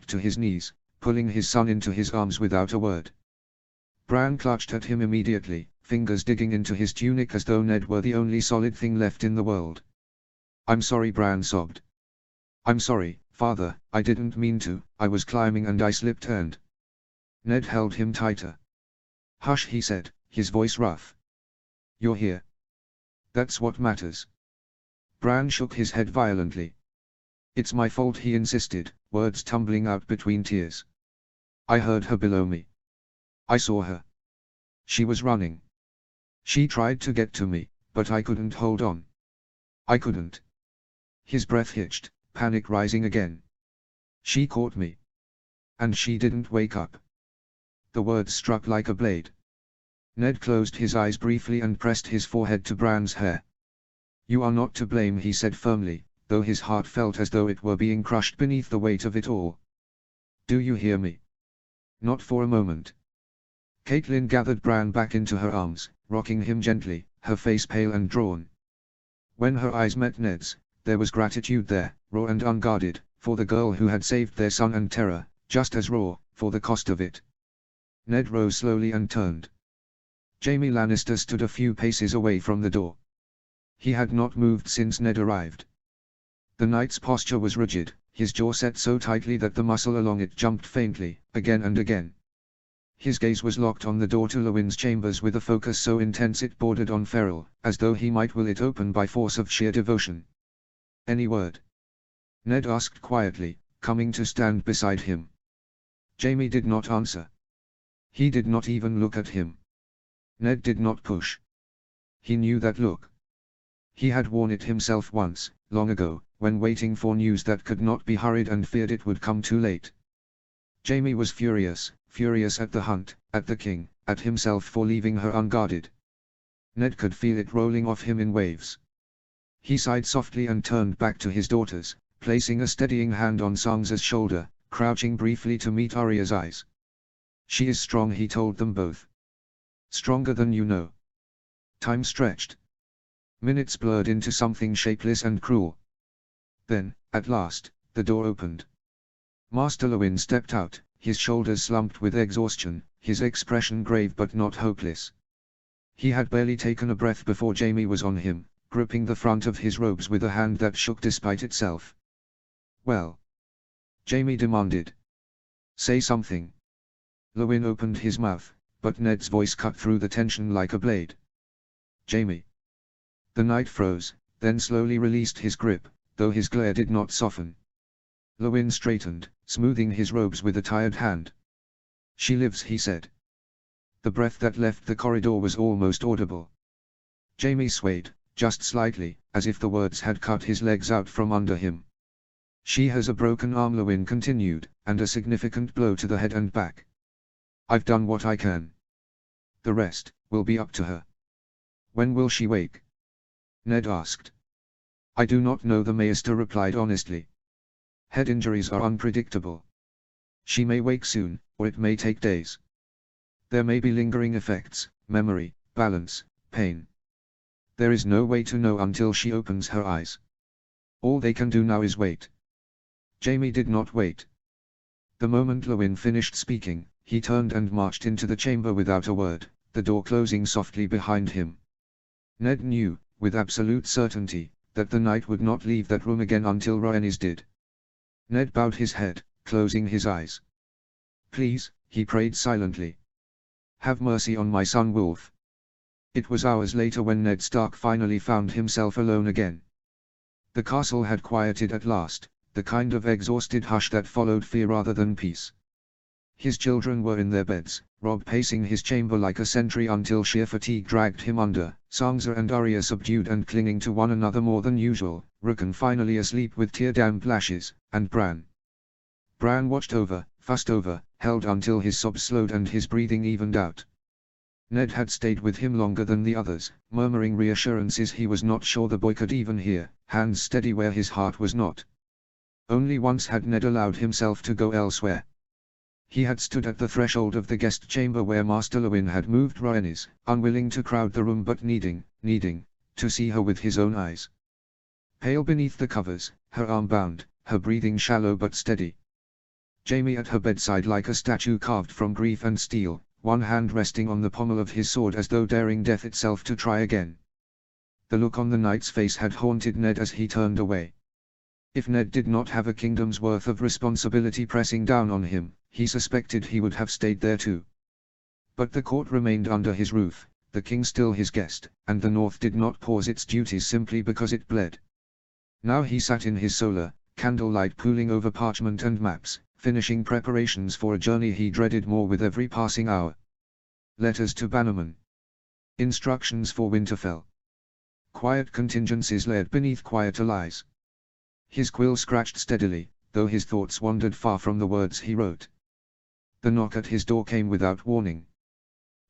dropped to his knees, pulling his son into his arms without a word. Bran clutched at him immediately, fingers digging into his tunic as though Ned were the only solid thing left in the world. "I'm sorry," Bran sobbed. "I'm sorry, Father, I didn't mean to, I was climbing and I slipped and—" Ned held him tighter. "Hush," he said, his voice rough. "You're here. That's what matters." Bran shook his head violently. "It's my fault," he insisted, words tumbling out between tears. "I heard her below me. I saw her. She was running. She tried to get to me, but I couldn't hold on. I couldn't." His breath hitched, panic rising again. "She caught me. And she didn't wake up." The words struck like a blade. Ned closed his eyes briefly and pressed his forehead to Bran's hair. "You are not to blame," he said firmly, though his heart felt as though it were being crushed beneath the weight of it all. "Do you hear me?" "Not for a moment." Catelyn gathered Bran back into her arms, rocking him gently, her face pale and drawn. When her eyes met Ned's, there was gratitude there, raw and unguarded, for the girl who had saved their son, and terror, just as raw, for the cost of it. Ned rose slowly and turned. Jaime Lannister stood a few paces away from the door. He had not moved since Ned arrived. The knight's posture was rigid, his jaw set so tightly that the muscle along it jumped faintly, again and again. His gaze was locked on the door to Lewin's chambers with a focus so intense it bordered on feral, as though he might will it open by force of sheer devotion. "Any word?" Ned asked quietly, coming to stand beside him. Jaime did not answer. He did not even look at him. Ned did not push. He knew that look. He had worn it himself once, long ago, when waiting for news that could not be hurried and feared it would come too late. Jaime was furious, furious at the hunt, at the king, at himself for leaving her unguarded. Ned could feel it rolling off him in waves. He sighed softly and turned back to his daughters, placing a steadying hand on Sansa's shoulder, crouching briefly to meet Arya's eyes. "She is strong," he told them both. "Stronger than you know." Time stretched. Minutes blurred into something shapeless and cruel. Then, at last, the door opened. Master Lewin stepped out, his shoulders slumped with exhaustion, his expression grave but not hopeless. He had barely taken a breath before Jaime was on him, gripping the front of his robes with a hand that shook despite itself. "Well?" Jaime demanded. "Say something." Lewin opened his mouth, but Ned's voice cut through the tension like a blade. "Jaime." The knight froze, then slowly released his grip, though his glare did not soften. Lewin straightened, smoothing his robes with a tired hand. "She lives," he said. The breath that left the corridor was almost audible. Jaime swayed, just slightly, as if the words had cut his legs out from under him. "She has a broken arm," Lewin continued, "and a significant blow to the head and back. I've done what I can. The rest will be up to her." "When will she wake?" Ned asked. "I do not know," the Maester replied honestly. "Head injuries are unpredictable. She may wake soon, or it may take days. There may be lingering effects, memory, balance, pain. There is no way to know until she opens her eyes. All they can do now is wait." Jaime did not wait. The moment Lewin finished speaking, he turned and marched into the chamber without a word, the door closing softly behind him. Ned knew, with absolute certainty, that the knight would not leave that room again until Rhaenys did. Ned bowed his head, closing his eyes. "Please," he prayed silently. "Have mercy on my son Wolf." It was hours later when Ned Stark finally found himself alone again. The castle had quieted at last, the kind of exhausted hush that followed fear rather than peace. His children were in their beds, Robb pacing his chamber like a sentry until sheer fatigue dragged him under, Sansa and Arya subdued and clinging to one another more than usual, Rickon finally asleep with tear-damp lashes, and Bran. Bran watched over, fussed over, held until his sobs slowed and his breathing evened out. Ned had stayed with him longer than the others, murmuring reassurances he was not sure the boy could even hear, hands steady where his heart was not. Only once had Ned allowed himself to go elsewhere. He had stood at the threshold of the guest chamber where Master Lewin had moved Rhaenys, unwilling to crowd the room but needing, to see her with his own eyes. Pale beneath the covers, her arm bound, her breathing shallow but steady. Jamie at her bedside like a statue carved from grief and steel, one hand resting on the pommel of his sword as though daring death itself to try again. The look on the knight's face had haunted Ned as he turned away. If Ned did not have a kingdom's worth of responsibility pressing down on him, he suspected he would have stayed there too. But the court remained under his roof, the king still his guest, and the North did not pause its duties simply because it bled. Now he sat in his solar, candlelight pooling over parchment and maps, finishing preparations for a journey he dreaded more with every passing hour. Letters to Bannerman. Instructions for Winterfell. Quiet contingencies laid beneath quieter lies. His quill scratched steadily, though his thoughts wandered far from the words he wrote. The knock at his door came without warning.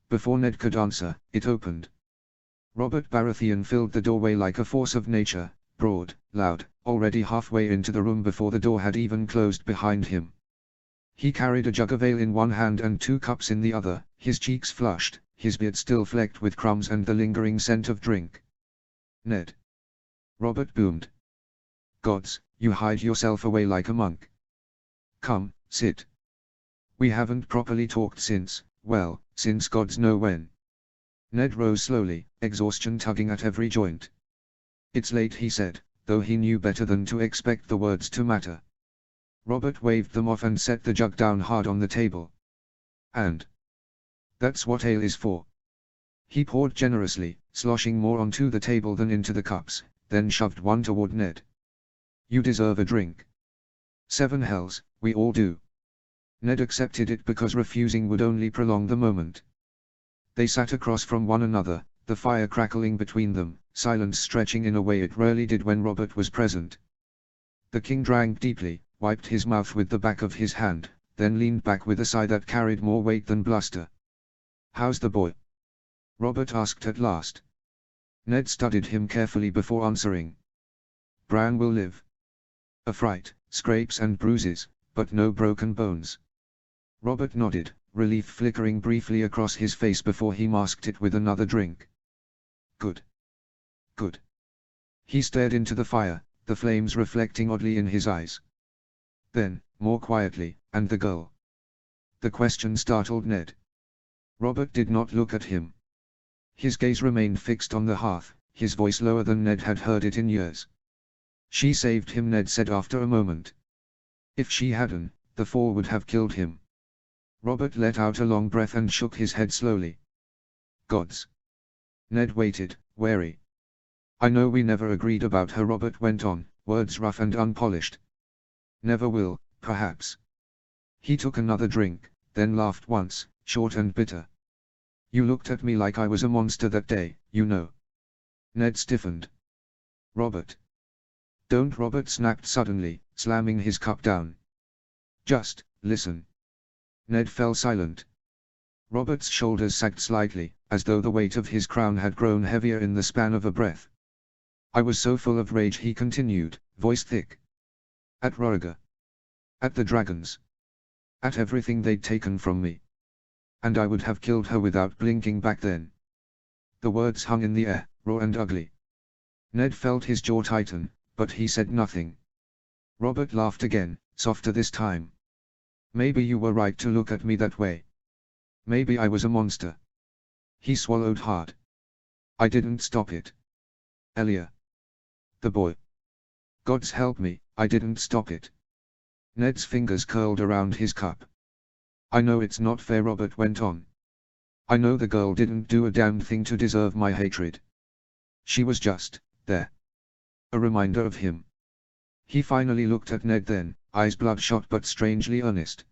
Before Ned could answer, it opened. Robert Baratheon filled the doorway like a force of nature, broad, loud, already halfway into the room before the door had even closed behind him. He carried a jug of ale in one hand and 2 cups in the other, his cheeks flushed, his beard still flecked with crumbs and the lingering scent of drink. "Ned!" Robert boomed. "Gods, you hide yourself away like a monk. Come, sit. We haven't properly talked since, well, since gods know when." Ned rose slowly, exhaustion tugging at every joint. "It's late," he said, though he knew better than to expect the words to matter. Robert waved them off and set the jug down hard on the table. "And that's what ale is for." He poured generously, sloshing more onto the table than into the cups, then shoved one toward Ned. "You deserve a drink." "7 hells, we all do." Ned accepted it because refusing would only prolong the moment. They sat across from one another, the fire crackling between them, silence stretching in a way it rarely did when Robert was present. The king drank deeply, wiped his mouth with the back of his hand, then leaned back with a sigh that carried more weight than bluster. "How's the boy?" Robert asked at last. Ned studied him carefully before answering. "Bran will live. A fright, scrapes and bruises, but no broken bones." Robert nodded, relief flickering briefly across his face before he masked it with another drink. "Good. Good." He stared into the fire, the flames reflecting oddly in his eyes. Then, more quietly, "And the girl?" The question startled Ned. Robert did not look at him. His gaze remained fixed on the hearth, his voice lower than Ned had heard it in years. "She saved him," Ned said after a moment. "If she hadn't, the fall would have killed him." Robert let out a long breath and shook his head slowly. "Gods." Ned waited, wary. "I know we never agreed about her," Robert went on, words rough and unpolished. "Never will, perhaps." He took another drink, then laughed once, short and bitter. "You looked at me like I was a monster that day, you know." Ned stiffened. "Robert." "Don't," Robert snapped suddenly, slamming his cup down. "Just, listen." Ned fell silent. Robert's shoulders sagged slightly, as though the weight of his crown had grown heavier in the span of a breath. "I was so full of rage," he continued, voice thick. "At Rhaegar. At the dragons. At everything they'd taken from me. And I would have killed her without blinking back then." The words hung in the air, raw and ugly. Ned felt his jaw tighten, but he said nothing. Robert laughed again, softer this time. "Maybe you were right to look at me that way. Maybe I was a monster." He swallowed hard. "I didn't stop it. Elia. The boy. Gods help me, I didn't stop it." Ned's fingers curled around his cup. "I know it's not fair," Robert went on. "I know the girl didn't do a damn thing to deserve my hatred. She was just there. A reminder of him." He finally looked at Ned then, eyes bloodshot but strangely earnest.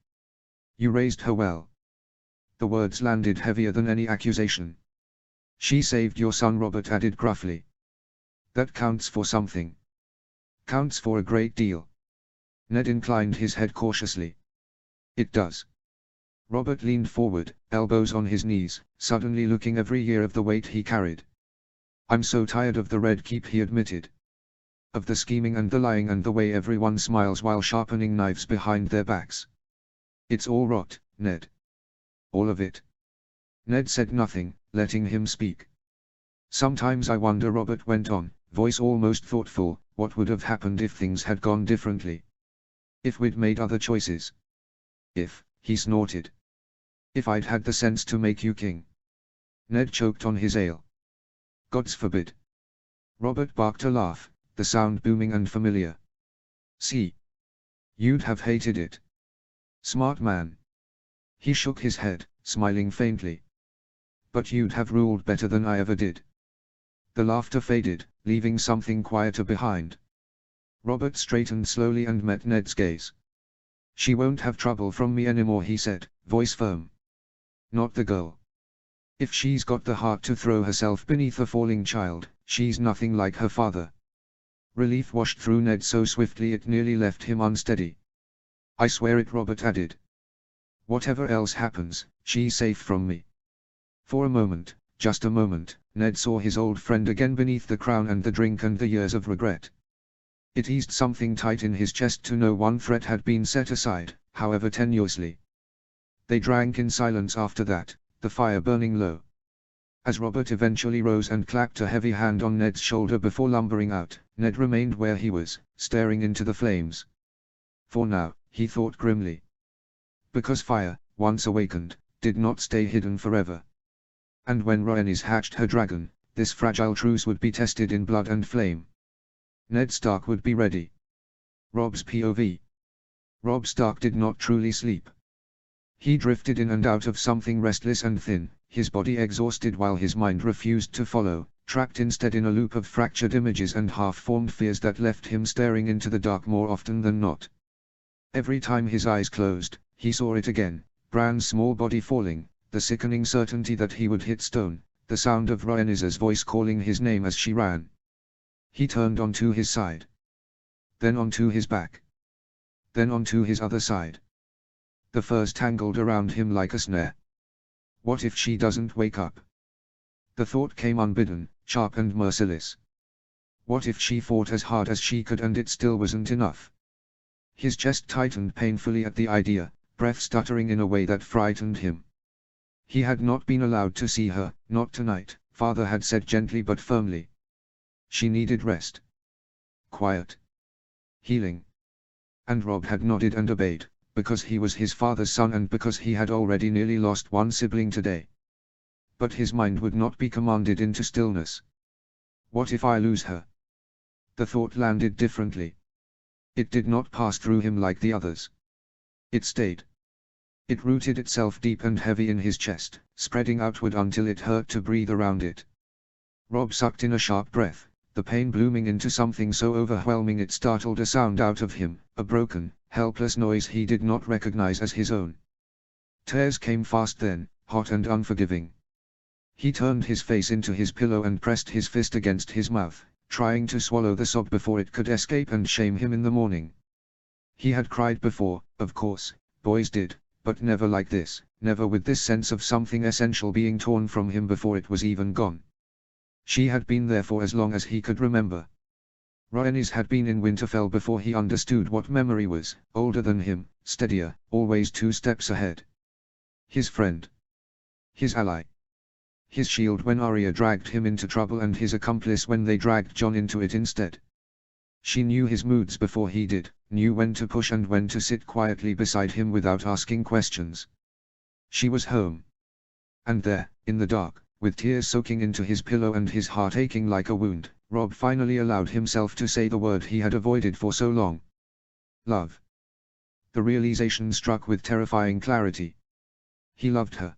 "You raised her well." The words landed heavier than any accusation. "She saved your son," Robert added gruffly. "That counts for something. Counts for a great deal." Ned inclined his head cautiously. "It does." Robert leaned forward, elbows on his knees, suddenly looking every year of the weight he carried. "I'm so tired of the Red Keep," he admitted. "Of the scheming and the lying and the way everyone smiles while sharpening knives behind their backs. It's all rot, Ned. All of it." Ned said nothing, letting him speak. "Sometimes I wonder," Robert went on, voice almost thoughtful, "what would have happened if things had gone differently. If we'd made other choices. he snorted. If I'd had the sense to make you king. Ned choked on his ale. Gods forbid. Robert barked a laugh, the sound booming and familiar. See. You'd have hated it. Smart man. He shook his head, smiling faintly. But you'd have ruled better than I ever did. The laughter faded, leaving something quieter behind. Robert straightened slowly and met Ned's gaze. She won't have trouble from me anymore, he said, voice firm. Not the girl. If she's got the heart to throw herself beneath a falling child, she's nothing like her father. Relief washed through Ned so swiftly it nearly left him unsteady. I swear it, Robert added. Whatever else happens, she's safe from me. For a moment, just a moment, Ned saw his old friend again beneath the crown and the drink and the years of regret. It eased something tight in his chest to know one threat had been set aside, however tenuously. They drank in silence after that, the fire burning low. As Robert eventually rose and clapped a heavy hand on Ned's shoulder before lumbering out, Ned remained where he was, staring into the flames. For now, he thought grimly. Because fire, once awakened, did not stay hidden forever. And when Rhaenys hatched her dragon, this fragile truce would be tested in blood and flame. Ned Stark would be ready. Robb's POV. Robb Stark did not truly sleep. He drifted in and out of something restless and thin, his body exhausted while his mind refused to follow, trapped instead in a loop of fractured images and half-formed fears that left him staring into the dark more often than not. Every time his eyes closed, he saw it again, Bran's small body falling, the sickening certainty that he would hit stone, the sound of Rhaenys's voice calling his name as she ran. He turned onto his side. Then onto his back. Then onto his other side. The furs tangled around him like a snare. What if she doesn't wake up? The thought came unbidden, sharp and merciless. What if she fought as hard as she could and it still wasn't enough? His chest tightened painfully at the idea, breath stuttering in a way that frightened him. He had not been allowed to see her, not tonight, father had said gently but firmly. She needed rest. Quiet. Healing. And Robb had nodded and obeyed, because he was his father's son and because he had already nearly lost one sibling today. But his mind would not be commanded into stillness. What if I lose her? The thought landed differently. It did not pass through him like the others. It stayed. It rooted itself deep and heavy in his chest, spreading outward until it hurt to breathe around it. Robb sucked in a sharp breath, the pain blooming into something so overwhelming it startled a sound out of him, a broken, helpless noise he did not recognize as his own. Tears came fast then, hot and unforgiving. He turned his face into his pillow and pressed his fist against his mouth, trying to swallow the sob before it could escape and shame him in the morning. He had cried before, of course, boys did, but never like this, never with this sense of something essential being torn from him before it was even gone. She had been there for as long as he could remember. Rhaenys had been in Winterfell before he understood what memory was, older than him, steadier, always 2 steps ahead. His friend. His ally. His shield when Arya dragged him into trouble and his accomplice when they dragged Jon into it instead. She knew his moods before he did, knew when to push and when to sit quietly beside him without asking questions. She was home. And there, in the dark, with tears soaking into his pillow and his heart aching like a wound, Robb finally allowed himself to say the word he had avoided for so long. Love. The realization struck with terrifying clarity. He loved her.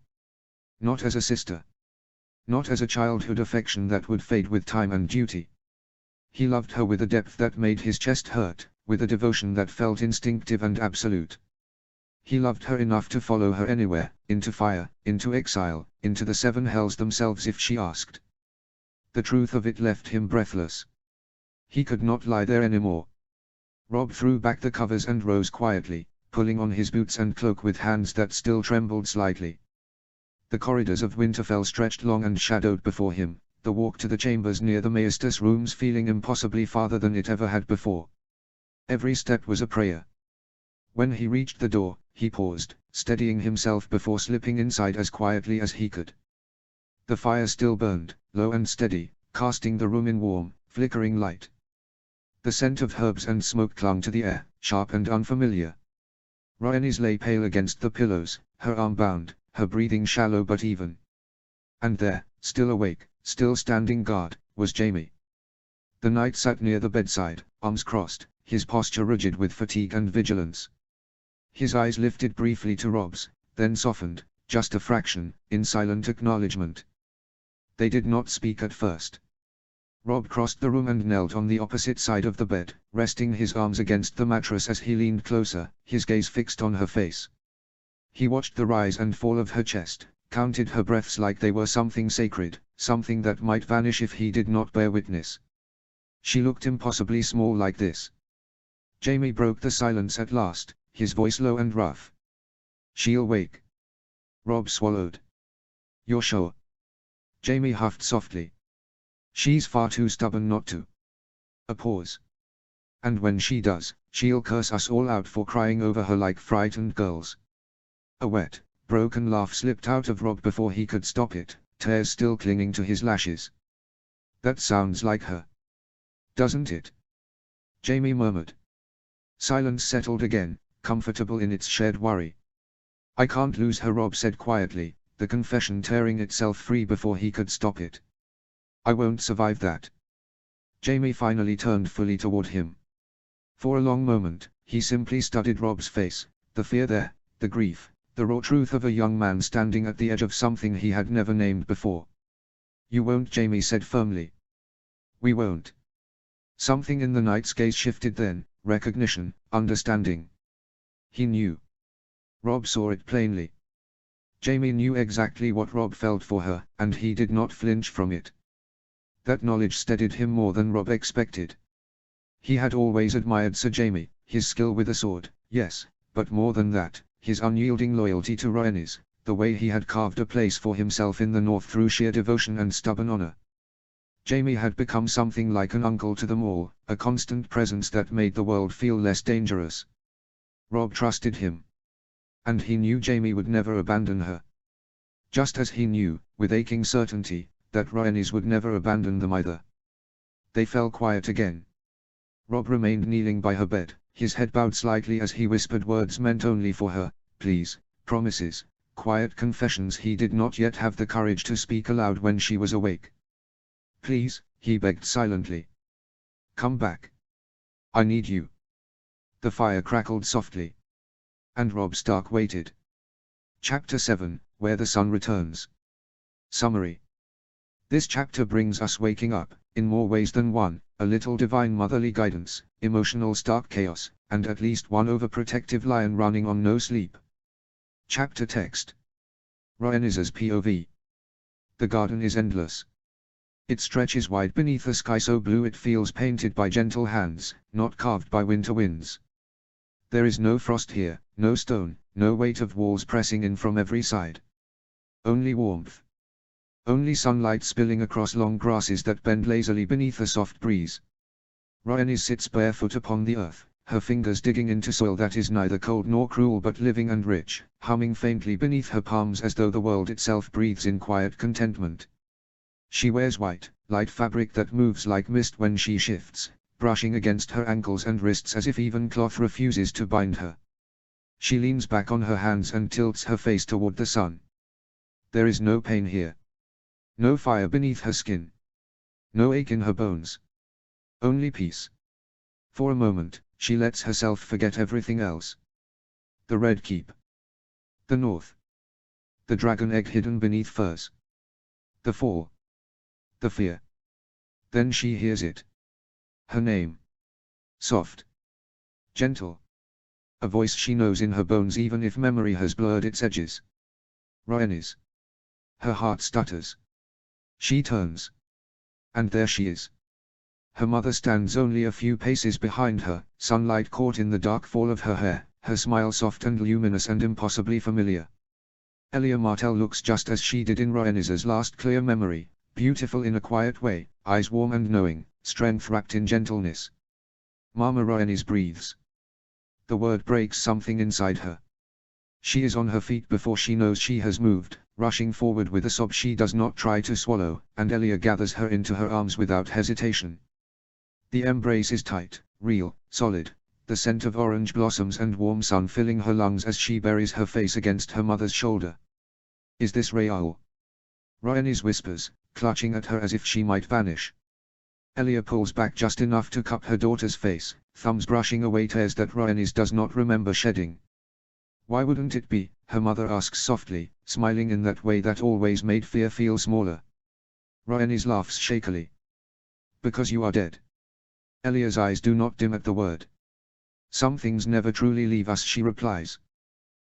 Not as a sister. Not as a childhood affection that would fade with time and duty. He loved her with a depth that made his chest hurt, with a devotion that felt instinctive and absolute. He loved her enough to follow her anywhere, into fire, into exile, into the 7 hells themselves if she asked. The truth of it left him breathless. He could not lie there anymore. Robb threw back the covers and rose quietly, pulling on his boots and cloak with hands that still trembled slightly. The corridors of Winterfell stretched long and shadowed before him, the walk to the chambers near the Maestus rooms feeling impossibly farther than it ever had before. Every step was a prayer. When he reached the door, he paused, steadying himself before slipping inside as quietly as he could. The fire still burned, low and steady, casting the room in warm, flickering light. The scent of herbs and smoke clung to the air, sharp and unfamiliar. Rhaenys lay pale against the pillows, her arm bound, her breathing shallow but even. And there, still awake, still standing guard, was Jaime. The knight sat near the bedside, arms crossed, his posture rigid with fatigue and vigilance. His eyes lifted briefly to Rob's, then softened, just a fraction, in silent acknowledgement. They did not speak at first. Rob crossed the room and knelt on the opposite side of the bed, resting his arms against the mattress as he leaned closer, his gaze fixed on her face. He watched the rise and fall of her chest, counted her breaths like they were something sacred, something that might vanish if he did not bear witness. She looked impossibly small like this. Jaime broke the silence at last, his voice low and rough. "She'll wake." Rob swallowed. "You're sure?" Jaime huffed softly. "She's far too stubborn not to." A pause. "And when she does, she'll curse us all out for crying over her like frightened girls." A wet, broken laugh slipped out of Rob before he could stop it, tears still clinging to his lashes. "That sounds like her. Doesn't it?" Jaime murmured. Silence settled again, comfortable in its shared worry. "I can't lose her," Rob said quietly, the confession tearing itself free before he could stop it. "I won't survive that." Jaime finally turned fully toward him. For a long moment, he simply studied Rob's face, the fear there, the grief, the raw truth of a young man standing at the edge of something he had never named before. "You won't," Jaime said firmly. "We won't." Something in the knight's gaze shifted then, recognition, understanding. He knew. Rob saw it plainly. Jaime knew exactly what Rob felt for her, and he did not flinch from it. That knowledge steadied him more than Rob expected. He had always admired Sir Jaime, his skill with a sword, yes, but more than that, his unyielding loyalty to Rhaenys, the way he had carved a place for himself in the north through sheer devotion and stubborn honor. Jaime had become something like an uncle to them all, a constant presence that made the world feel less dangerous. Rob trusted him. And he knew Jaime would never abandon her. Just as he knew, with aching certainty, that Rhaenys would never abandon them either. They fell quiet again. Rob remained kneeling by her bed, his head bowed slightly as he whispered words meant only for her, pleas, promises, quiet confessions he did not yet have the courage to speak aloud when she was awake. "Please," he begged silently. "Come back. I need you." The fire crackled softly. And Rob Stark waited. Chapter 7, Where the Sun Returns. Summary. This chapter brings us waking up, in more ways than one, a little divine motherly guidance, emotional stark chaos, and at least one overprotective lion running on no sleep. Chapter text. Rhaenys' POV. The garden is endless. It stretches wide beneath a sky so blue it feels painted by gentle hands, not carved by winter winds. There is no frost here, no stone, no weight of walls pressing in from every side. Only warmth. Only sunlight spilling across long grasses that bend lazily beneath a soft breeze. Rhaenys sits barefoot upon the earth, her fingers digging into soil that is neither cold nor cruel but living and rich, humming faintly beneath her palms as though the world itself breathes in quiet contentment. She wears white, light fabric that moves like mist when she shifts, brushing against her ankles and wrists as if even cloth refuses to bind her. She leans back on her hands and tilts her face toward the sun. There is no pain here. No fire beneath her skin. No ache in her bones. Only peace. For a moment, she lets herself forget everything else. The Red Keep. The North. The dragon egg hidden beneath furs. The fall. The fear. Then she hears it. Her name. Soft. Gentle. A voice she knows in her bones even if memory has blurred its edges. Rhaenys. Her heart stutters. She turns. And there she is. Her mother stands only a few paces behind her, sunlight caught in the dark fall of her hair, her smile soft and luminous and impossibly familiar. Elia Martell looks just as she did in Rhaenys' last clear memory, beautiful in a quiet way, eyes warm and knowing, strength wrapped in gentleness. Mama Rhaenys breathes. The word breaks something inside her. She is on her feet before she knows she has moved, rushing forward with a sob she does not try to swallow, and Elia gathers her into her arms without hesitation. The embrace is tight, real, solid, the scent of orange blossoms and warm sun filling her lungs as she buries her face against her mother's shoulder. Is this Raoul? Rhaenys whispers, clutching at her as if she might vanish. Elia pulls back just enough to cup her daughter's face, thumbs brushing away tears that Rhaenys does not remember shedding. Why wouldn't it be? Her mother asks softly, smiling in that way that always made fear feel smaller. Rhaenys laughs shakily. Because you are dead. Elia's eyes do not dim at the word. Some things never truly leave us, she replies.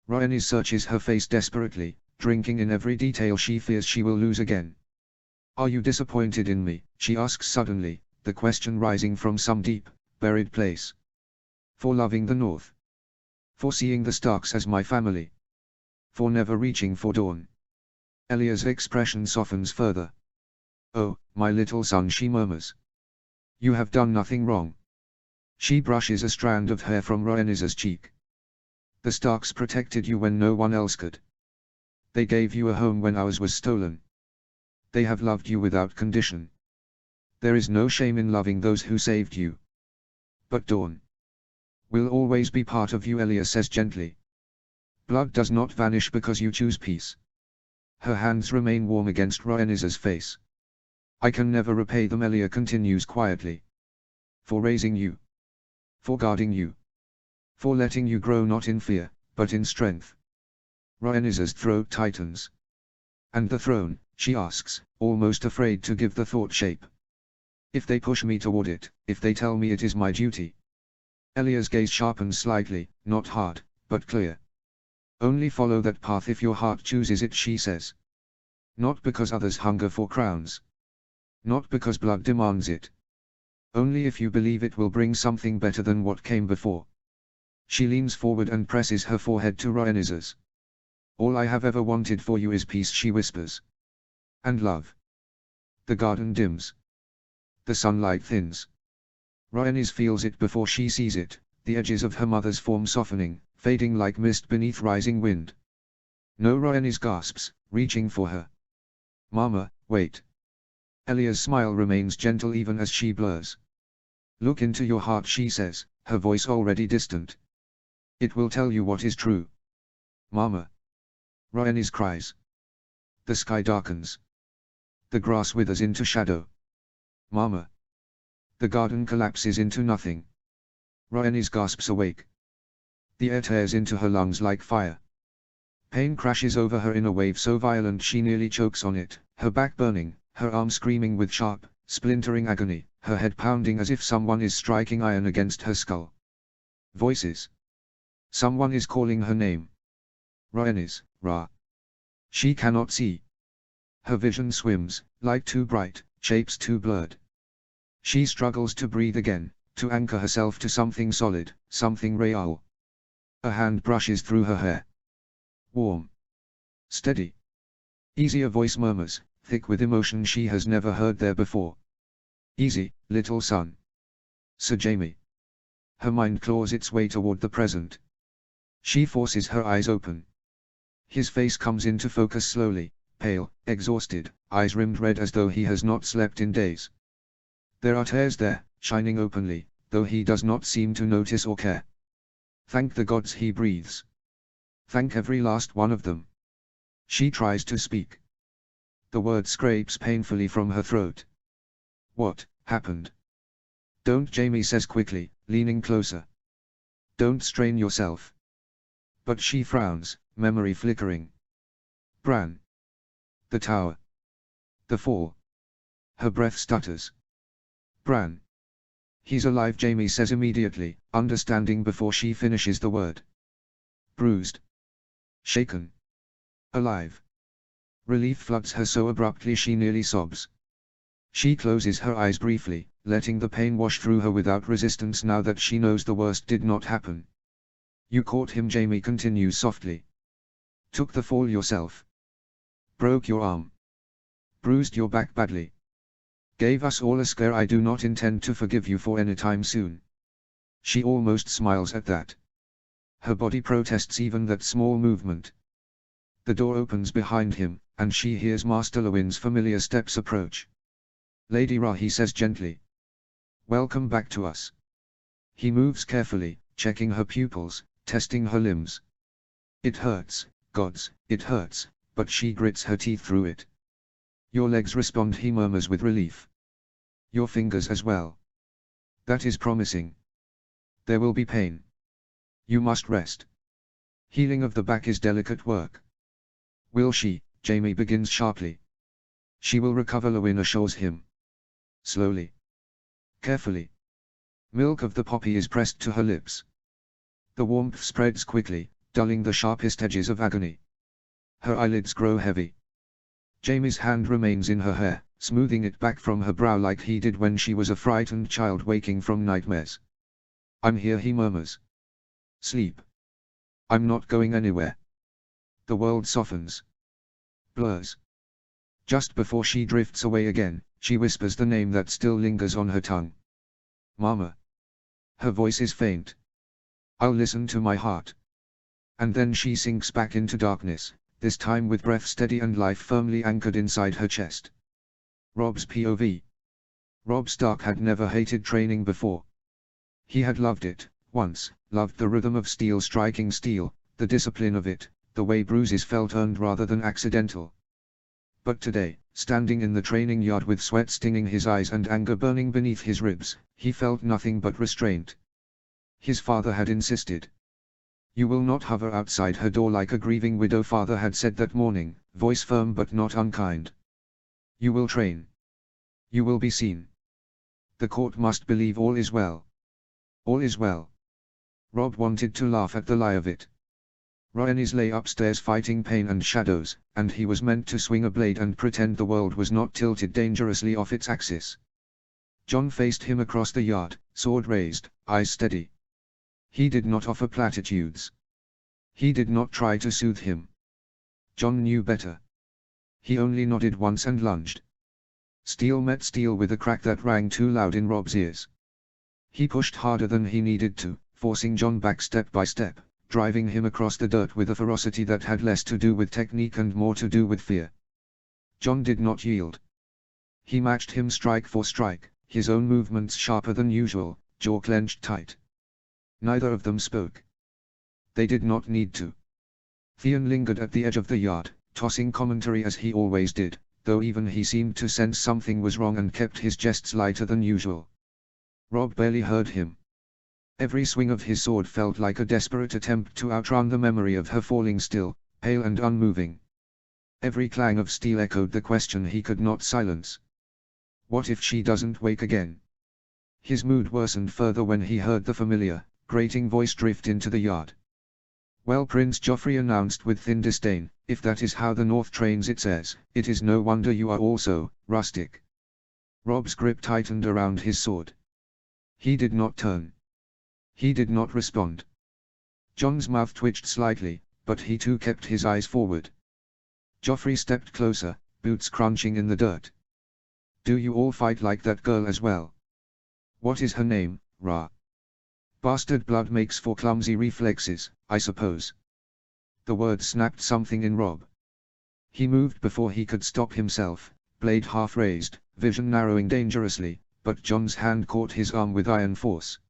Rhaenys searches her face desperately, drinking in every detail she fears she will lose again. Are you disappointed in me? She asks suddenly, the question rising from some deep, buried place. For loving the North. For seeing the Starks as my family. For never reaching for Dawn. Elia's expression softens further. Oh, my little son, she murmurs. You have done nothing wrong. She brushes a strand of hair from Rhaenys's cheek. The Starks protected you when no one else could. They gave you a home when ours was stolen. They have loved you without condition. There is no shame in loving those who saved you. But Dawn will always be part of you, Elia says gently. Blood does not vanish because you choose peace. Her hands remain warm against Rhaenys's face. I can never repay them, Elia continues quietly. For raising you. For guarding you. For letting you grow not in fear, but in strength. Rhaenys's throat tightens. And the throne, she asks, almost afraid to give the thought shape. If they push me toward it, if they tell me it is my duty. Elia's gaze sharpens slightly, not hard, but clear. Only follow that path if your heart chooses it, she says. Not because others hunger for crowns. Not because blood demands it. Only if you believe it will bring something better than what came before. She leans forward and presses her forehead to Rhaenys's. All I have ever wanted for you is peace, she whispers. And love. The garden dims. The sunlight thins. Rhaenys feels it before she sees it, the edges of her mother's form softening, fading like mist beneath rising wind. No, Rhaenys gasps, reaching for her. Mama, wait. Elia's smile remains gentle even as she blurs. Look into your heart, she says, her voice already distant. It will tell you what is true. Mama. Rhaenys cries. The sky darkens. The grass withers into shadow. Mama. The garden collapses into nothing. Rhaenys gasps awake. The air tears into her lungs like fire. Pain crashes over her in a wave so violent she nearly chokes on it, her back burning, her arm screaming with sharp, splintering agony, her head pounding as if someone is striking iron against her skull. Voices. Someone is calling her name. Rhaenys, Ra. She cannot see. Her vision swims, light too bright, shapes too blurred. She struggles to breathe again, to anchor herself to something solid, something real. A hand brushes through her hair. Warm. Steady. Easy, a voice murmurs, thick with emotion she has never heard there before. Easy, little son. Sir Jaime. Her mind claws its way toward the present. She forces her eyes open. His face comes into focus slowly, pale, exhausted, eyes rimmed red as though he has not slept in days. There are tears there, shining openly, though he does not seem to notice or care. Thank the gods, he breathes. Thank every last one of them. She tries to speak. The word scrapes painfully from her throat. What happened? Don't, Jaime says quickly, leaning closer. Don't strain yourself. But she frowns, memory flickering. Bran. The tower. The fall. Her breath stutters. Bran. He's alive, Jaime says immediately, understanding before she finishes the word. Bruised. Shaken. Alive. Relief floods her so abruptly she nearly sobs. She closes her eyes briefly, letting the pain wash through her without resistance now that she knows the worst did not happen. You caught him, Jaime continues softly. Took the fall yourself. Broke your arm. Bruised your back badly. Gave us all a scare. I do not intend to forgive you for any time soon. She almost smiles at that. Her body protests even that small movement. The door opens behind him, and she hears Master Lewin's familiar steps approach. Lady Ra, he says gently. Welcome back to us. He moves carefully, checking her pupils, testing her limbs. It hurts, gods, it hurts, but she grits her teeth through it. Your legs respond, he murmurs with relief. Your fingers as well. That is promising. There will be pain. You must rest. Healing of the back is delicate work. Will she? Jamie begins sharply. She will recover, Lewin assures him. Slowly. Carefully. Milk of the poppy is pressed to her lips. The warmth spreads quickly, dulling the sharpest edges of agony. Her eyelids grow heavy. Jamie's hand remains in her hair, smoothing it back from her brow like he did when she was a frightened child waking from nightmares. I'm here, he murmurs. Sleep. I'm not going anywhere. The world softens. Blurs. Just before she drifts away again, she whispers the name that still lingers on her tongue. Mama. Her voice is faint. I'll listen to my heart. And then she sinks back into darkness, this time with breath steady and life firmly anchored inside her chest. Rob's POV. Rob Stark had never hated training before. He had loved it, once, loved the rhythm of steel striking steel, the discipline of it, the way bruises felt earned rather than accidental. But today, standing in the training yard with sweat stinging his eyes and anger burning beneath his ribs, he felt nothing but restraint. His father had insisted. You will not hover outside her door like a grieving widow, father had said that morning, voice firm but not unkind. You will train. You will be seen. The court must believe all is well. All is well. Rob wanted to laugh at the lie of it. Rhaenys lay upstairs fighting pain and shadows, and he was meant to swing a blade and pretend the world was not tilted dangerously off its axis. Jon faced him across the yard, sword raised, eyes steady. He did not offer platitudes. He did not try to soothe him. Jon knew better. He only nodded once and lunged. Steel met steel with a crack that rang too loud in Rob's ears. He pushed harder than he needed to, forcing Jon back step by step, driving him across the dirt with a ferocity that had less to do with technique and more to do with fear. Jon did not yield. He matched him strike for strike, his own movements sharper than usual, jaw clenched tight. Neither of them spoke. They did not need to. Theon lingered at the edge of the yard, tossing commentary as he always did, though even he seemed to sense something was wrong and kept his jests lighter than usual. Rob barely heard him. Every swing of his sword felt like a desperate attempt to outrun the memory of her falling still, pale and unmoving. Every clang of steel echoed the question he could not silence. What if she doesn't wake again? His mood worsened further when he heard the familiar, grating voice drift into the yard. Well, Prince Joffrey announced with thin disdain, if that is how the North trains its heirs, it is no wonder you are also rustic. Rob's grip tightened around his sword. He did not turn. He did not respond. Jon's mouth twitched slightly, but he too kept his eyes forward. Joffrey stepped closer, boots crunching in the dirt. Do you all fight like that girl as well? What is her name, Ra? Bastard blood makes for clumsy reflexes, I suppose. The word snapped something in Rob. He moved before he could stop himself, blade half raised, vision narrowing dangerously, but Jon's hand caught his arm with iron force.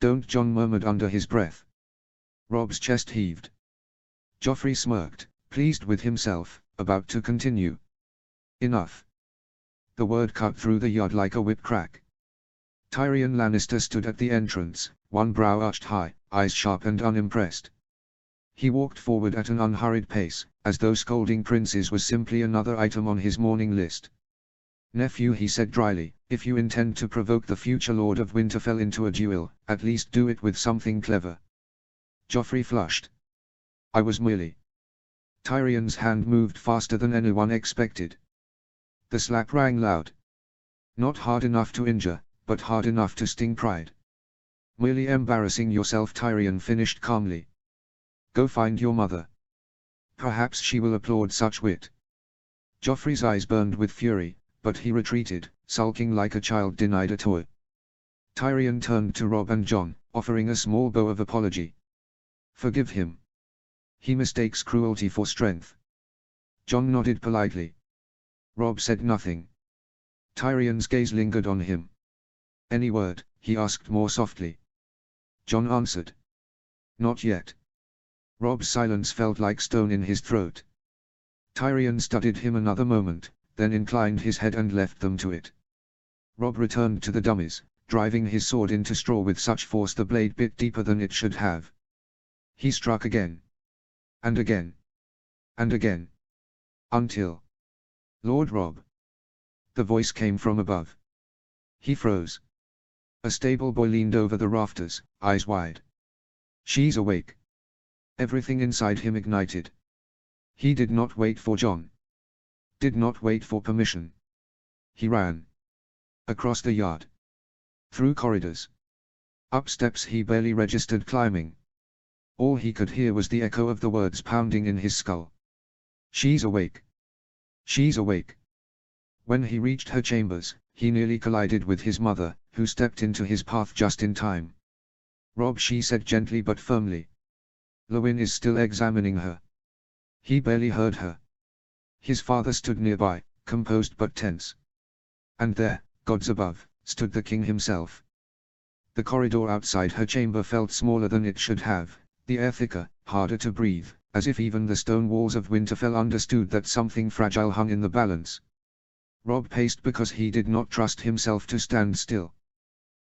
Don't, Jon murmured under his breath. Rob's chest heaved. Joffrey smirked, pleased with himself, about to continue. Enough. The word cut through the yard like a whip crack. Tyrion Lannister stood at the entrance, one brow arched high, eyes sharp and unimpressed. He walked forward at an unhurried pace, as though scolding princes was simply another item on his morning list. Nephew, he said dryly, if you intend to provoke the future Lord of Winterfell into a duel, at least do it with something clever. Joffrey flushed. I was merely. Tyrion's hand moved faster than anyone expected. The slap rang loud. Not hard enough to injure, but hard enough to sting pride. Merely embarrassing yourself, Tyrion finished calmly. Go find your mother. Perhaps she will applaud such wit. Joffrey's eyes burned with fury, but he retreated, sulking like a child denied a toy. Tyrion turned to Rob and Jon, offering a small bow of apology. Forgive him. He mistakes cruelty for strength. Jon nodded politely. Rob said nothing. Tyrion's gaze lingered on him. Any word, he asked more softly. John answered. Not yet. Rob's silence felt like stone in his throat. Tyrion studied him another moment, then inclined his head and left them to it. Robb returned to the dummies, driving his sword into straw with such force the blade bit deeper than it should have. He struck again. And again. And again. Until. Lord Robb. The voice came from above. He froze. A stable boy leaned over the rafters, eyes wide. She's awake. Everything inside him ignited. He did not wait for John. Did not wait for permission. He ran. Across the yard. Through corridors. Up steps he barely registered climbing. All he could hear was the echo of the words pounding in his skull. She's awake. She's awake. When he reached her chambers, he nearly collided with his mother, who stepped into his path just in time. Robb, she said gently but firmly. Lewin is still examining her. He barely heard her. His father stood nearby, composed but tense. And there, gods above, stood the king himself. The corridor outside her chamber felt smaller than it should have, the air thicker, harder to breathe, as if even the stone walls of Winterfell understood that something fragile hung in the balance. Robb paced because he did not trust himself to stand still.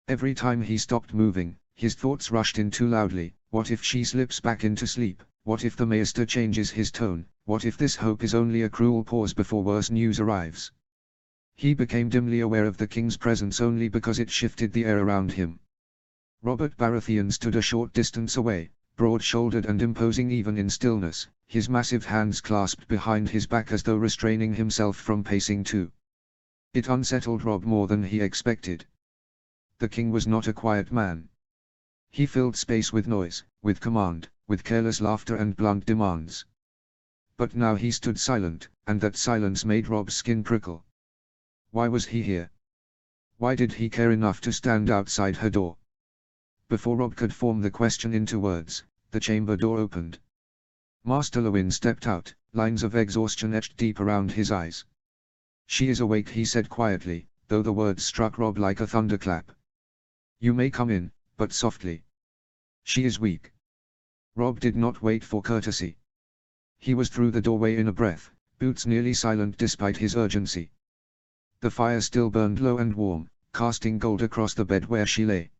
Every time he stopped moving, his thoughts rushed in too loudly. What if she slips back into sleep? What if the Maester changes his tone? What if this hope is only a cruel pause before worse news arrives? He became dimly aware of the king's presence only because it shifted the air around him. Robert Baratheon stood a short distance away, broad-shouldered and imposing even in stillness, his massive hands clasped behind his back as though restraining himself from pacing too. It unsettled Robb more than he expected. The king was not a quiet man. He filled space with noise, with command, with careless laughter and blunt demands. But now he stood silent, and that silence made Robb's skin prickle. Why was he here? Why did he care enough to stand outside her door? Before Robb could form the question into words, the chamber door opened. Master Lewin stepped out, lines of exhaustion etched deep around his eyes. She is awake, he said quietly, though the words struck Robb like a thunderclap. You may come in, but softly. She is weak. Robb did not wait for courtesy. He was through the doorway in a breath, boots nearly silent despite his urgency. The fire still burned low and warm, casting gold across the bed where she lay.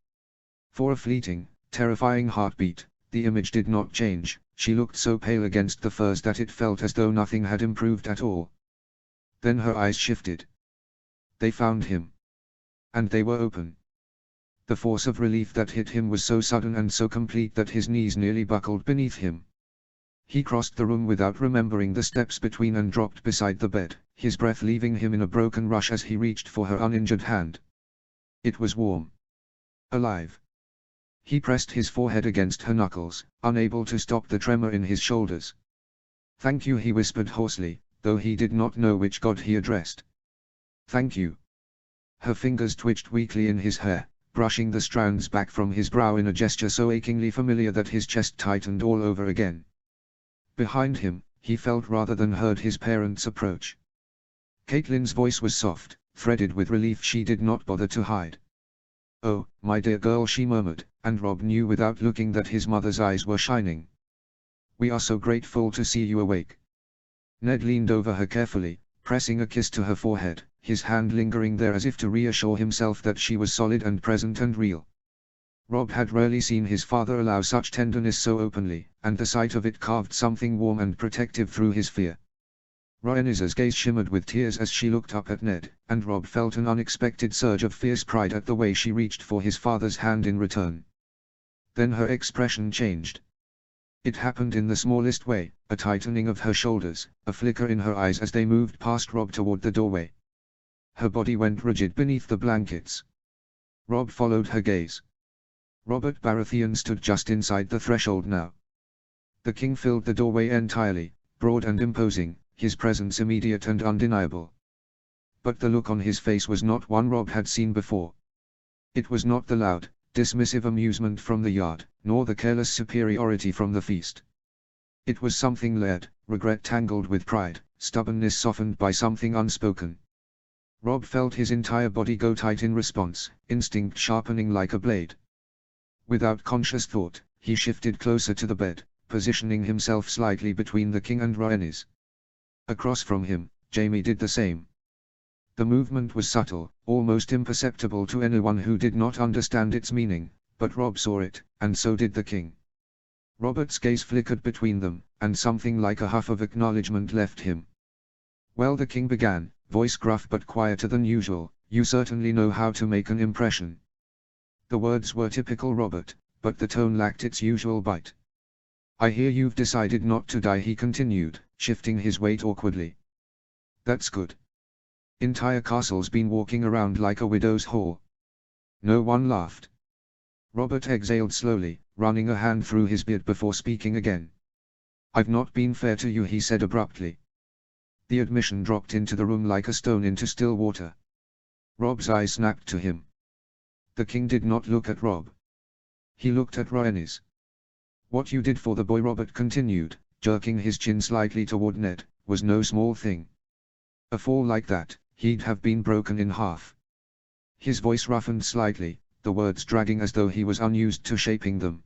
For a fleeting, terrifying heartbeat, the image did not change. She looked so pale against the furs that it felt as though nothing had improved at all. Then her eyes shifted. They found him. And they were open. The force of relief that hit him was so sudden and so complete that his knees nearly buckled beneath him. He crossed the room without remembering the steps between and dropped beside the bed, his breath leaving him in a broken rush as he reached for her uninjured hand. It was warm. Alive. He pressed his forehead against her knuckles, unable to stop the tremor in his shoulders. Thank you, he whispered hoarsely, though he did not know which god he addressed. Thank you. Her fingers twitched weakly in his hair, brushing the strands back from his brow in a gesture so achingly familiar that his chest tightened all over again. Behind him, he felt rather than heard his parents approach. Catelyn's voice was soft, threaded with relief she did not bother to hide. Oh, my dear girl, she murmured, and Robb knew without looking that his mother's eyes were shining. We are so grateful to see you awake. Ned leaned over her carefully, pressing a kiss to her forehead, his hand lingering there as if to reassure himself that she was solid and present and real. Robb had rarely seen his father allow such tenderness so openly, and the sight of it carved something warm and protective through his fear. Rhaenyra's gaze shimmered with tears as she looked up at Ned, and Robb felt an unexpected surge of fierce pride at the way she reached for his father's hand in return. Then her expression changed. It happened in the smallest way, a tightening of her shoulders, a flicker in her eyes as they moved past Robb toward the doorway. Her body went rigid beneath the blankets. Robb followed her gaze. Robert Baratheon stood just inside the threshold now. The king filled the doorway entirely, broad and imposing, his presence immediate and undeniable. But the look on his face was not one Robb had seen before. It was not the loud, dismissive amusement from the yard, nor the careless superiority from the feast. It was something layered, regret tangled with pride, stubbornness softened by something unspoken. Robb felt his entire body go tight in response, instinct sharpening like a blade. Without conscious thought, he shifted closer to the bed, positioning himself slightly between the king and Rhaenys. Across from him, Jaime did the same. The movement was subtle, almost imperceptible to anyone who did not understand its meaning, but Robb saw it, and so did the king. Robert's gaze flickered between them, and something like a huff of acknowledgement left him. "Well," the king began, voice gruff but quieter than usual, "you certainly know how to make an impression." The words were typical Robert, but the tone lacked its usual bite. "I hear you've decided not to die," he continued, shifting his weight awkwardly. "That's good. Entire castle's been walking around like a widow's whore." No one laughed. Robert exhaled slowly, running a hand through his beard before speaking again. "I've not been fair to you," he said abruptly. The admission dropped into the room like a stone into still water. Robb's eyes snapped to him. The king did not look at Robb. He looked at Rhaenys. "What you did for the boy," Robert continued, jerking his chin slightly toward Ned, "was no small thing. A fall like that, he'd have been broken in half." His voice roughened slightly, the words dragging as though he was unused to shaping them.